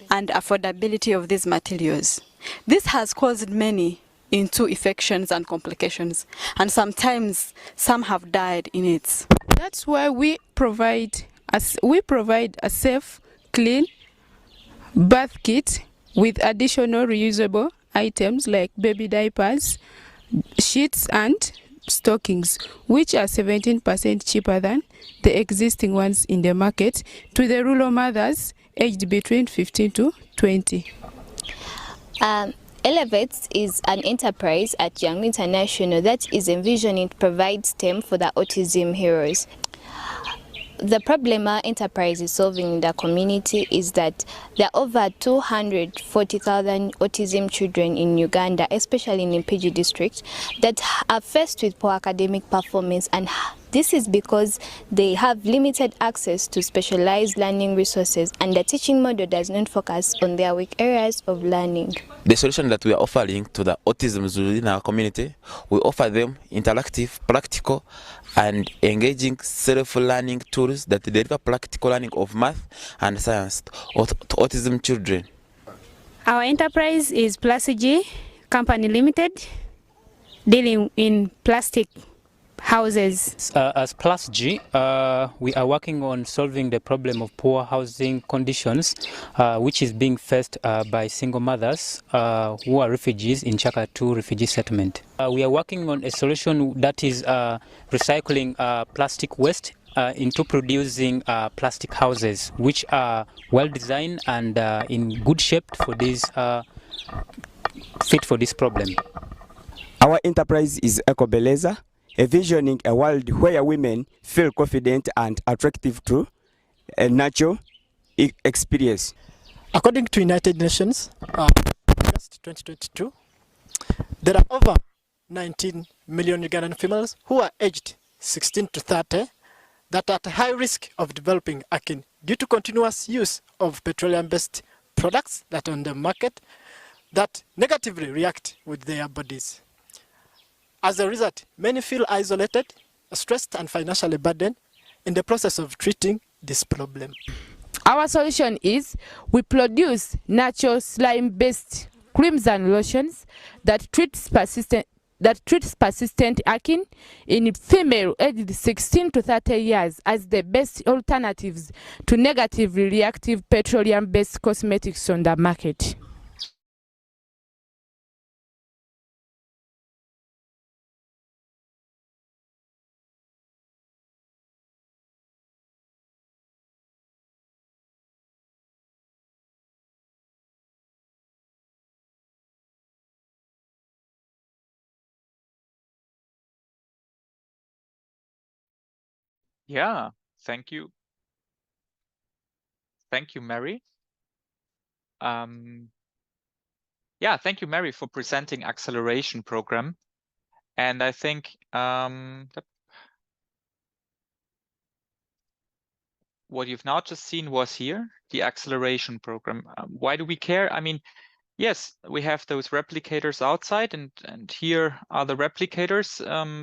and affordability of these materials. This has caused many into infections and complications, and sometimes some have died in it. That's why we provide a safe, clean birth kit with additional reusable items like baby diapers, sheets and stockings, which are 17% cheaper than the existing ones in the market, to the rural mothers aged between 15 to 20. Elevate is an enterprise at Young International that is envisioning to provide STEM for the autism heroes. The problem our enterprise is solving in the community is that there are over 240,000 autism children in Uganda, especially in Mpigi district, that are faced with poor academic performance, and this is because they have limited access to specialized learning resources and the teaching model does not focus on their weak areas of learning. The solution that we are offering to the autism within our community, we offer them interactive, practical and engaging self-learning tools that deliver practical learning of math and science to autism children. Our enterprise is Plastig Company Limited, dealing in plastic houses. As Plastig, we are working on solving the problem of poor housing conditions, which is being faced by single mothers who are refugees in Chaka 2 refugee settlement. We are working on a solution that is recycling plastic waste into producing plastic houses, which are well designed and in good shape for this, fit for this problem. Our enterprise is Ecobeleza, envisioning a world where women feel confident and attractive to a natural experience. According to United Nations, August 2022, there are over 19 million Ugandan females who are aged 16 to 30 that are at high risk of developing acne due to continuous use of petroleum-based products that are on the market that negatively react with their bodies. As a result, many feel isolated, stressed, and financially burdened in the process of treating this problem. Our solution is we produce natural slime-based creams and lotions that treats persistent acne in female aged 16 to 30 years as the best alternatives to negatively reactive petroleum-based cosmetics on the market. Yeah, thank you. Thank you, Mary. Yeah, thank you, Mary, for presenting acceleration program. And I think what you've now just seen was here, the acceleration program. Why do we care? I mean, yes, we have those replicators outside, and here are the replicators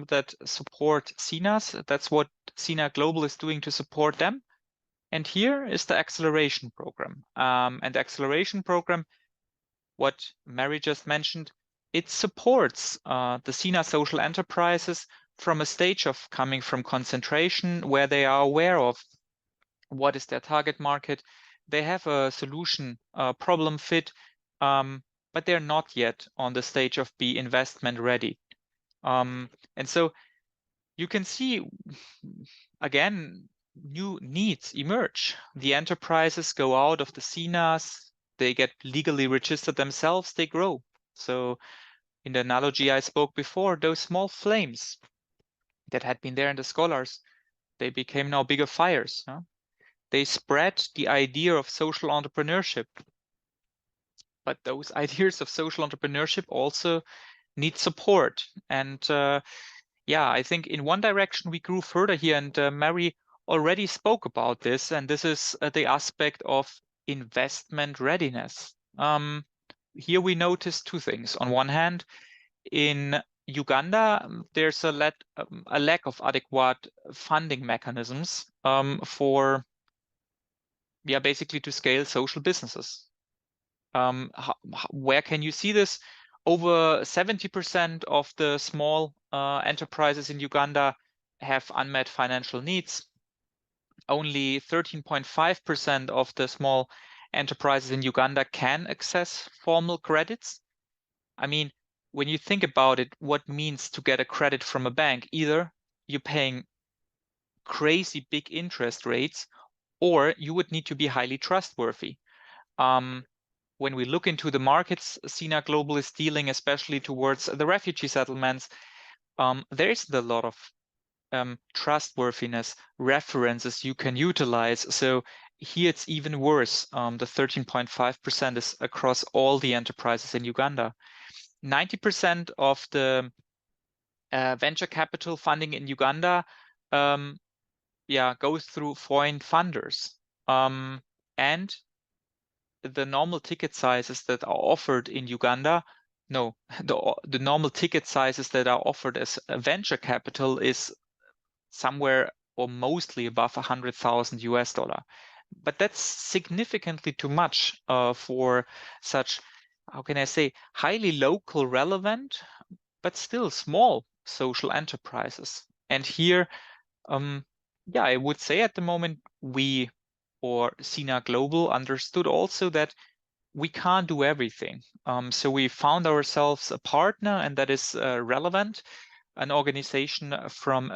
that support SINAs. That's what SINA Global is doing to support them. And here is the acceleration program. And the acceleration program, what Mary just mentioned, it supports the SINA social enterprises from a stage of coming from concentration where they are aware of what is their target market. They have a solution problem fit, but they're not yet on the stage of be investment ready. And so you can see, again, new needs emerge. The enterprises go out of the SINAs, they get legally registered themselves, they grow. So in the analogy I spoke before, those small flames that had been there in the scholars, they became now bigger fires. Huh? They spread the idea of social entrepreneurship. But those ideas of social entrepreneurship also need support. And yeah, I think in one direction we grew further here, and Mary already spoke about this, and this is the aspect of investment readiness. Here we notice two things. On one hand, in Uganda, there's a lack of adequate funding mechanisms for, yeah, basically to scale social businesses. Where can you see this? Over 70% of the small enterprises in Uganda have unmet financial needs. Only 13.5% of the small enterprises in Uganda can access formal credits. I mean, when you think about it, what means to get a credit from a bank? Either you're paying crazy big interest rates, or you would need to be highly trustworthy. When we look into the markets, SINA Global is dealing especially towards the refugee settlements. There isn't a lot of trustworthiness references you can utilize. So here it's even worse. The 13.5% is across all the enterprises in Uganda. 90% of the venture capital funding in Uganda goes through foreign funders. And the normal ticket sizes that are offered in Uganda, the normal ticket sizes that are offered as a venture capital is somewhere or mostly above 100,000 US dollar. But that's significantly too much for such, how can I say, highly local relevant, but still small social enterprises. And here, I would say at the moment we, or SINA Global, understood also that we can't do everything. So we found ourselves a partner, and that is relevant, an organization from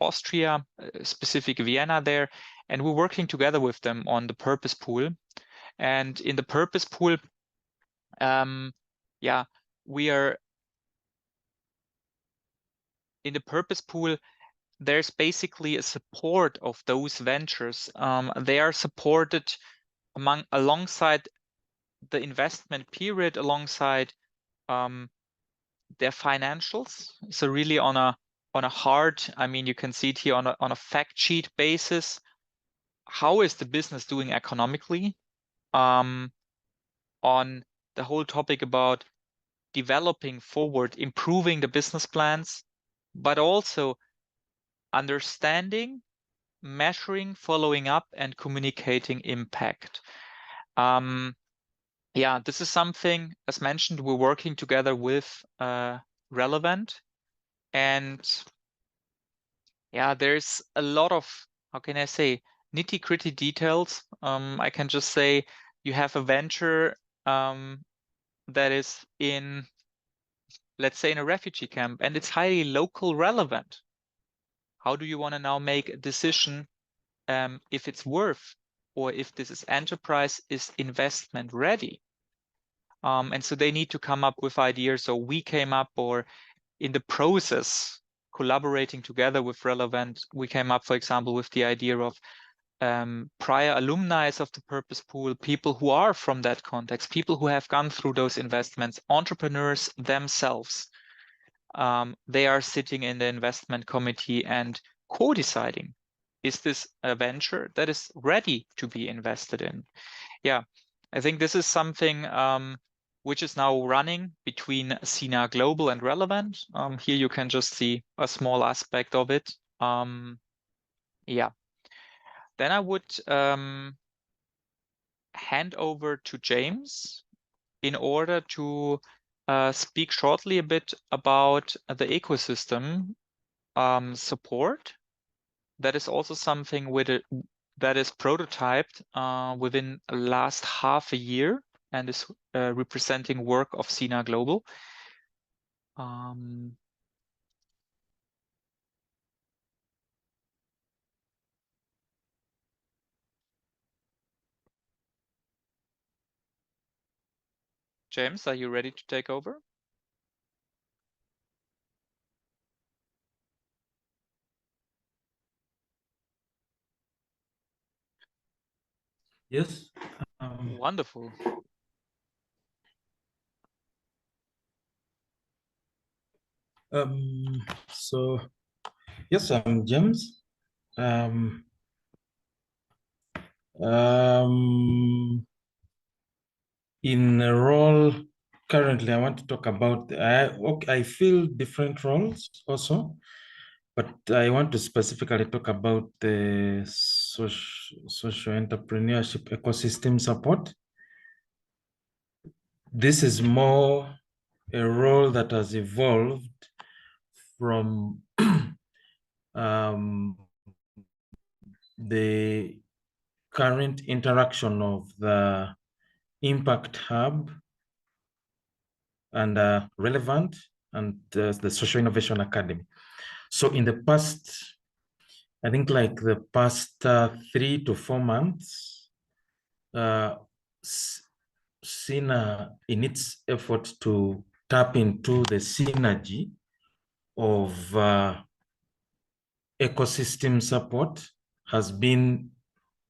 Austria, specific Vienna there, and we're working together with them on the purpose pool. And in the purpose pool, we are in the purpose pool, there's basically a support of those ventures. They are supported alongside the investment period, alongside their financials. So really on a hard, I mean, you can see it here on a fact sheet basis. How is the business doing economically? On the whole topic about developing forward, improving the business plans, but also understanding, measuring, following up, and communicating impact. Yeah, this is something, as mentioned, we're working together with Relevant. And yeah, there's a lot of, how can I say, nitty-gritty details. I can just say you have a venture that is in, let's say, in a refugee camp, and it's highly local relevant. How do you want to now make a decision if it's worth, or if this is enterprise is investment ready? And so they need to come up with ideas. So we came up, or in the process, collaborating together with Relevant, we came up, for example, with the idea of prior alumni of the purpose pool, people who are from that context, people who have gone through those investments, entrepreneurs themselves. They are sitting in the investment committee and co-deciding, is this a venture that is ready to be invested in? Yeah, I think this is something which is now running between SINA Global and Relevant. Here you can just see a small aspect of it. Yeah. Then I would hand over to James in order to speak shortly a bit about the ecosystem support. That is also something that is prototyped within the last half a year and is representing work of SINA Global. James, are you ready to take over? Yes. Wonderful. So, yes, I'm James. In a role currently, I want to talk about, I fill different roles also, but I want to specifically talk about the social entrepreneurship ecosystem support. This is more a role that has evolved from the current interaction of the Impact Hub and Relevant and the Social Innovation Academy. So in the past, I think like the past 3 to 4 months, SINA, in its effort to tap into the synergy of ecosystem support, has been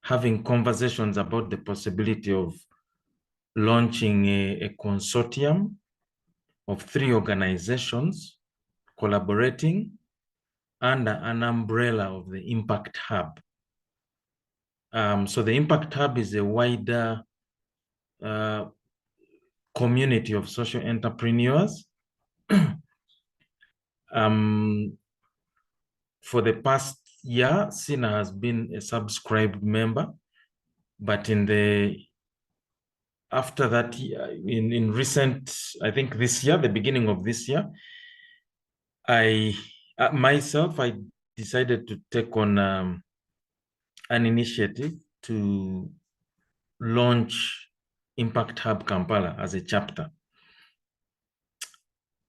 having conversations about the possibility of launching a consortium of 3 organizations collaborating under an umbrella of the Impact Hub. So the Impact Hub is a wider community of social entrepreneurs. For the past year, SINA has been a subscribed member, but after that, in recent, I think this year, the beginning of this year, I decided to take on an initiative to launch Impact Hub Kampala as a chapter.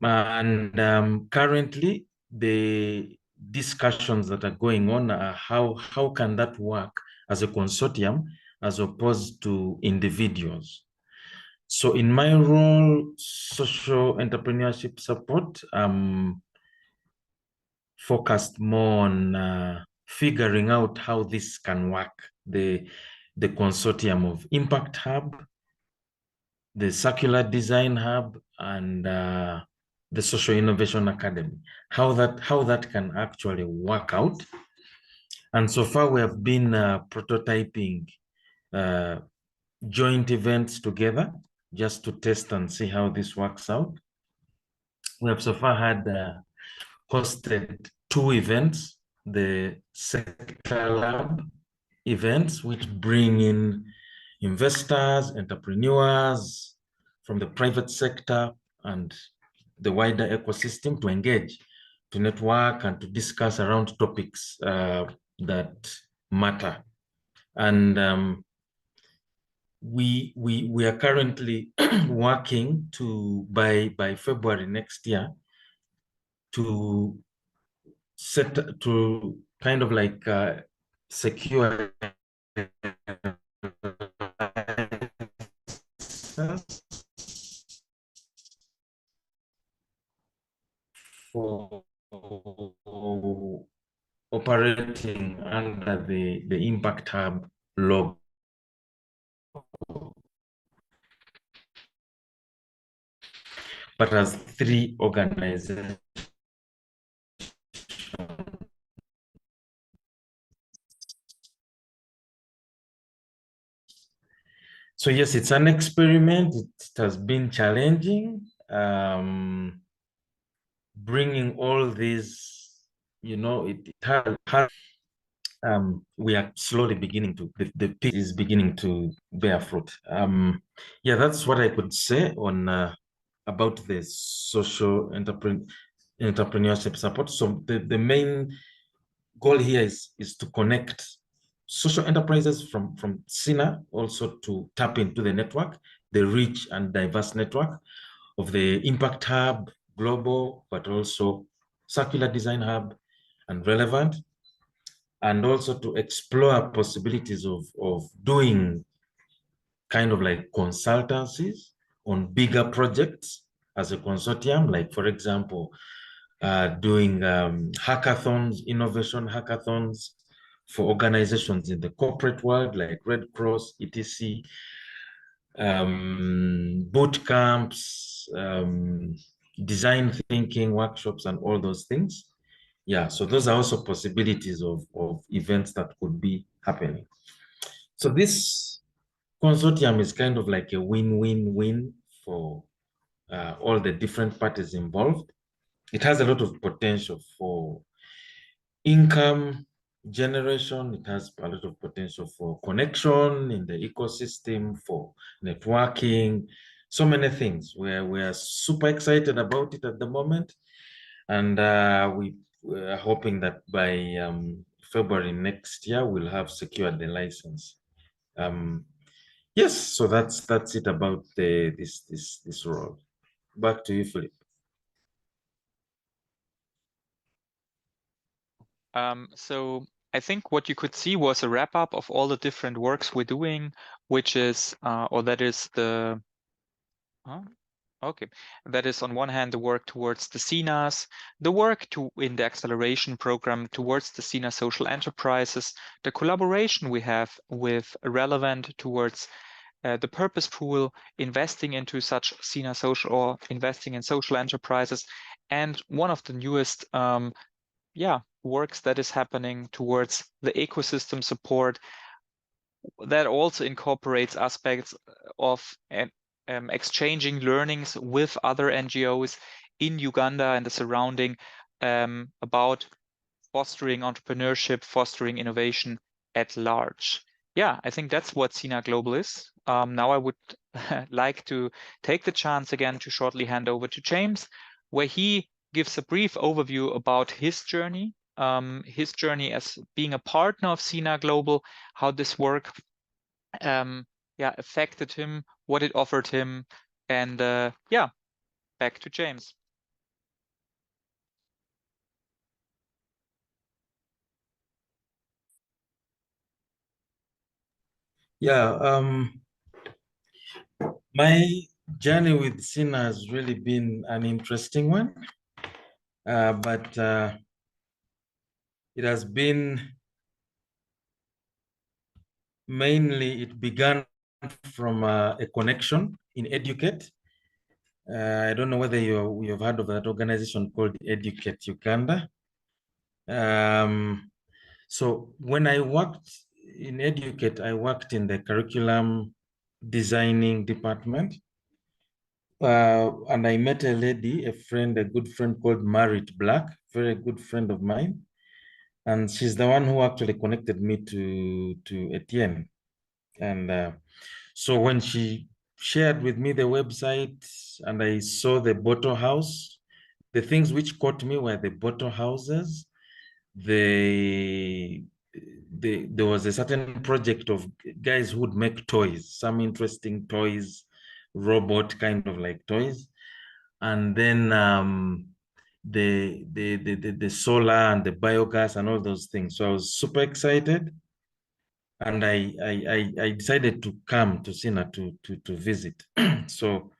And currently, the discussions that are going on are how can that work as a consortium as opposed to individuals. So in my role, social entrepreneurship support, focused more on figuring out how this can work. The consortium of Impact Hub, the Circular Design Hub, and the Social Innovation Academy, how that can actually work out. And so far we have been prototyping joint events together just to test and see how this works out. We have so far had hosted 2 events, the Sector Lab events, which bring in investors, entrepreneurs from the private sector and the wider ecosystem to engage, to network, and to discuss around topics that matter. And we are currently working to by February next year to kind of like secure for operating under the Impact Hub logo. But as 3 organizations. So yes, it's an experiment. It has been challenging. Bringing all these, it has we are slowly beginning to, the peak is beginning to bear fruit. Yeah, that's what I could say on about the social entrepreneurship support. So the main goal here is to connect social enterprises from SINA also to tap into the network, the rich and diverse network of the Impact Hub Global, but also Circular Design Hub and Relevant, and also to explore possibilities of doing kind of like consultancies on bigger projects as a consortium, like for example, doing hackathons, innovation hackathons for organizations in the corporate world, like Red Cross, etc., boot camps, design thinking workshops, and all those things. Yeah, so those are also possibilities of events that could be happening. So this consortium is kind of like a win-win-win for all the different parties involved. It has a lot of potential for income generation. It has a lot of potential for connection in the ecosystem, for networking, so many things. We are super excited about it at the moment. And we're hoping that by February next year, we'll have secured the license. Yes, so that's it about this role. Back to you, Philip. So I think what you could see was a wrap up of all the different works we're doing, which is, or that is the, okay, that is on one hand the work towards the SINAs, the work in the acceleration program towards the SINA social enterprises, the collaboration we have with Relevant towards the purpose pool, investing into such SINA social or investing in social enterprises, and one of the newest works that is happening towards the ecosystem support that also incorporates aspects of exchanging learnings with other NGOs in Uganda and the surrounding about fostering entrepreneurship, fostering innovation at large. Yeah, I think that's what SINA Global is. Now I would like to take the chance again to shortly hand over to James, where he gives a brief overview about his journey as being a partner of SINA Global, how this work affected him, what it offered him, and back to James. Yeah, my journey with SINA has really been an interesting one, but it has been mainly, it began from a connection in Educate. I don't know whether you've heard of that organization called Educate Uganda. So when I worked in Educate, I worked in the curriculum designing department. And I met a lady, a good friend called Marit Black, very good friend of mine. And she's the one who actually connected me to Etienne. And so when she shared with me the website and I saw the bottle house, the things which caught me were the bottle houses. There was a certain project of guys who would make toys, some interesting toys, robot kind of like toys. And then the solar and the biogas and all those things. So I was super excited. And I decided to come to SINA to visit. So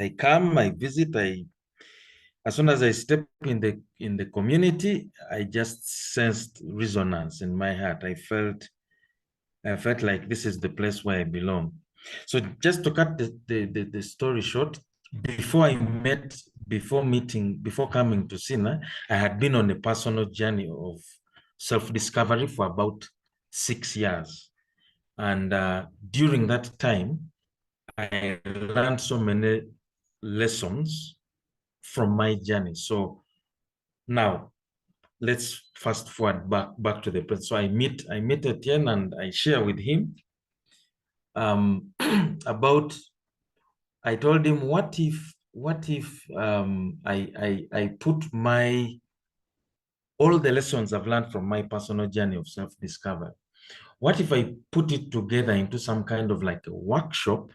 I come, I visit, as soon as I step in the community, I just sensed resonance in my heart. I felt like this is the place where I belong. So just to cut the story short, before coming to SINA, I had been on a personal journey of self-discovery for about 6 years. And during that time, I learned so many lessons from my journey. So now let's fast forward back to the present. So I meet Etienne and I share with him about, I told him, what if I put all the lessons I've learned from my personal journey of self-discovery, what if I put it together into some kind of like a workshop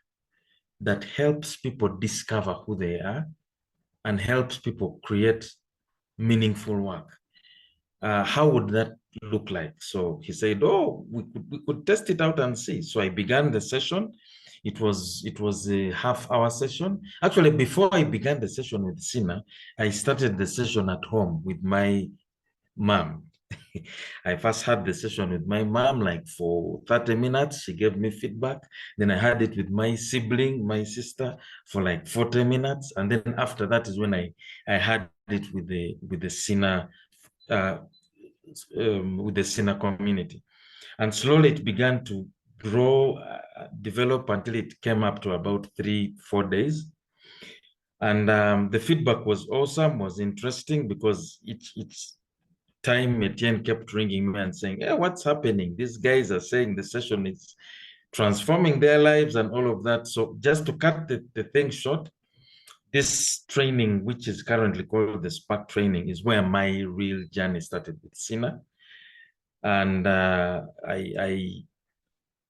that helps people discover who they are and helps people create meaningful work? How would that look like? So he said, oh, we could test it out and see. So I began the session. It was a half-hour session. Actually, before I began the session with SINA, I started the session at home with my mom. I first had the session with my mom, like for 30 minutes. She gave me feedback. Then I had it with my sibling, my sister, for like 40 minutes. And then after that is when I had it with the SINA with the SINA community. And slowly it began to grow, develop until it came up to about 3-4 days. And the feedback was awesome, was interesting, because each time Etienne kept ringing me and saying, hey, what's happening? These guys are saying the session is transforming their lives and all of that. So just to cut the thing short, this training, which is currently called the Spark training, is where my real journey started with SINA. And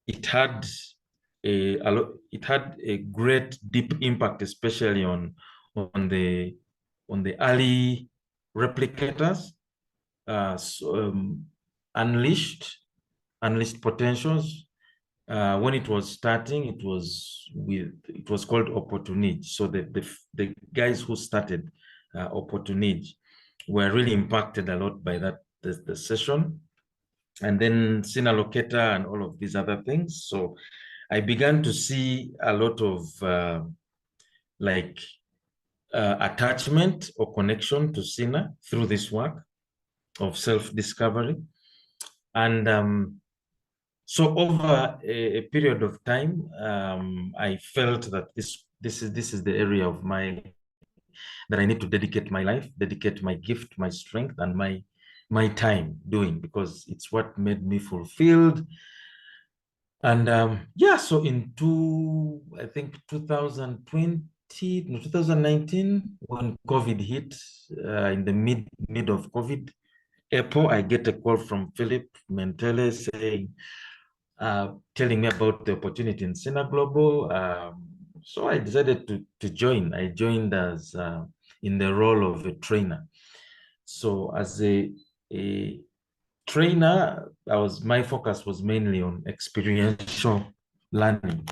it had a great deep impact, especially on the early replicators, unleashed potentials. When it was starting, it was called Opportunity. So the guys who started Opportunity were really impacted a lot by the session. And then SINA Locator and all of these other things. So I began to see a lot of attachment or connection to SINA through this work of self-discovery. And so over a period of time, I felt that this is the area of that I need to dedicate my life, dedicate my gift, my strength, and my time doing, because it's what made me fulfilled. And yeah, so I think 2019, when COVID hit, in the mid of COVID, April, I get a call from Philip Mentele saying, telling me about the opportunity in SINA Global. So I decided to join. I joined as in the role of a trainer. So as a trainer, my focus was mainly on experiential learning,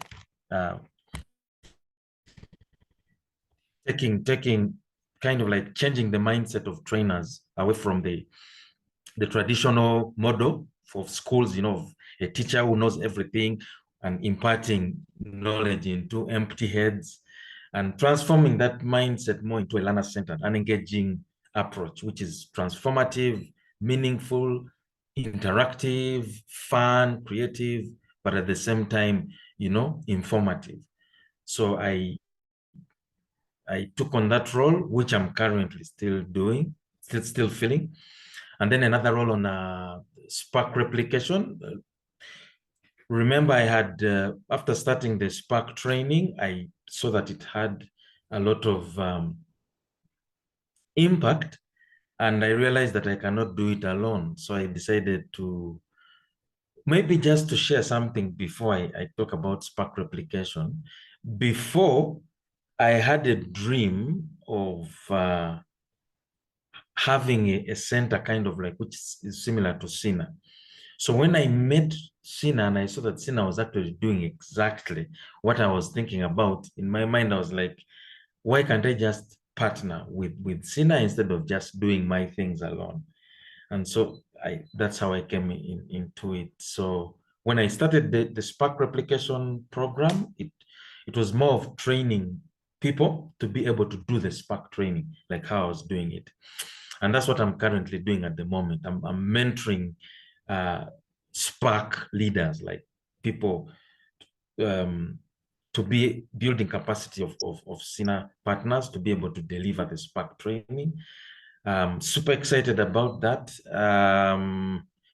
taking kind of like changing the mindset of trainers away from the the traditional model for schools, you know, a teacher who knows everything and imparting knowledge into empty heads, and transforming that mindset more into a learner-centered and engaging approach, which is transformative, meaningful, interactive, fun, creative, but at the same time, you know, informative. So I took on that role, which I'm currently still doing, still filling. And then another role on Spark replication. Remember, I had, after starting the Spark training, I saw that it had a lot of impact, and I realized that I cannot do it alone. So I decided to maybe just to share something before I talk about Spark replication. Before, I had a dream of having a center kind of like, which is similar to SINA. So when I met SINA and I saw that SINA was actually doing exactly what I was thinking about, in my mind, I was like, why can't I just partner with SINA instead of just doing my things alone? And so that's how I came into it. So when I started the Spark replication program, it was more of training people to be able to do the Spark training, like how I was doing it. And that's what I'm currently doing at the moment. I'm mentoring Spark leaders, like people to be building capacity of SINA partners to be able to deliver the Spark training. Super excited about that.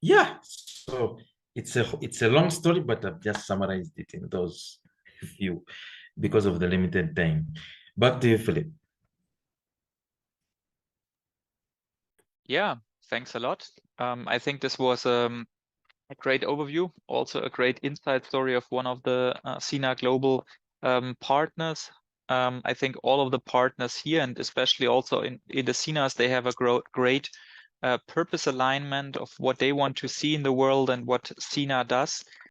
Yeah, so it's a long story, but I've just summarized it in those few because of the limited time. Back to you, Philip. Yeah, thanks a lot. I think this was a great overview, also a great inside story of one of the SINA Global partners. I think all of the partners here, and especially also in the SINAs, they have a great purpose alignment of what they want to see in the world and what SINA does.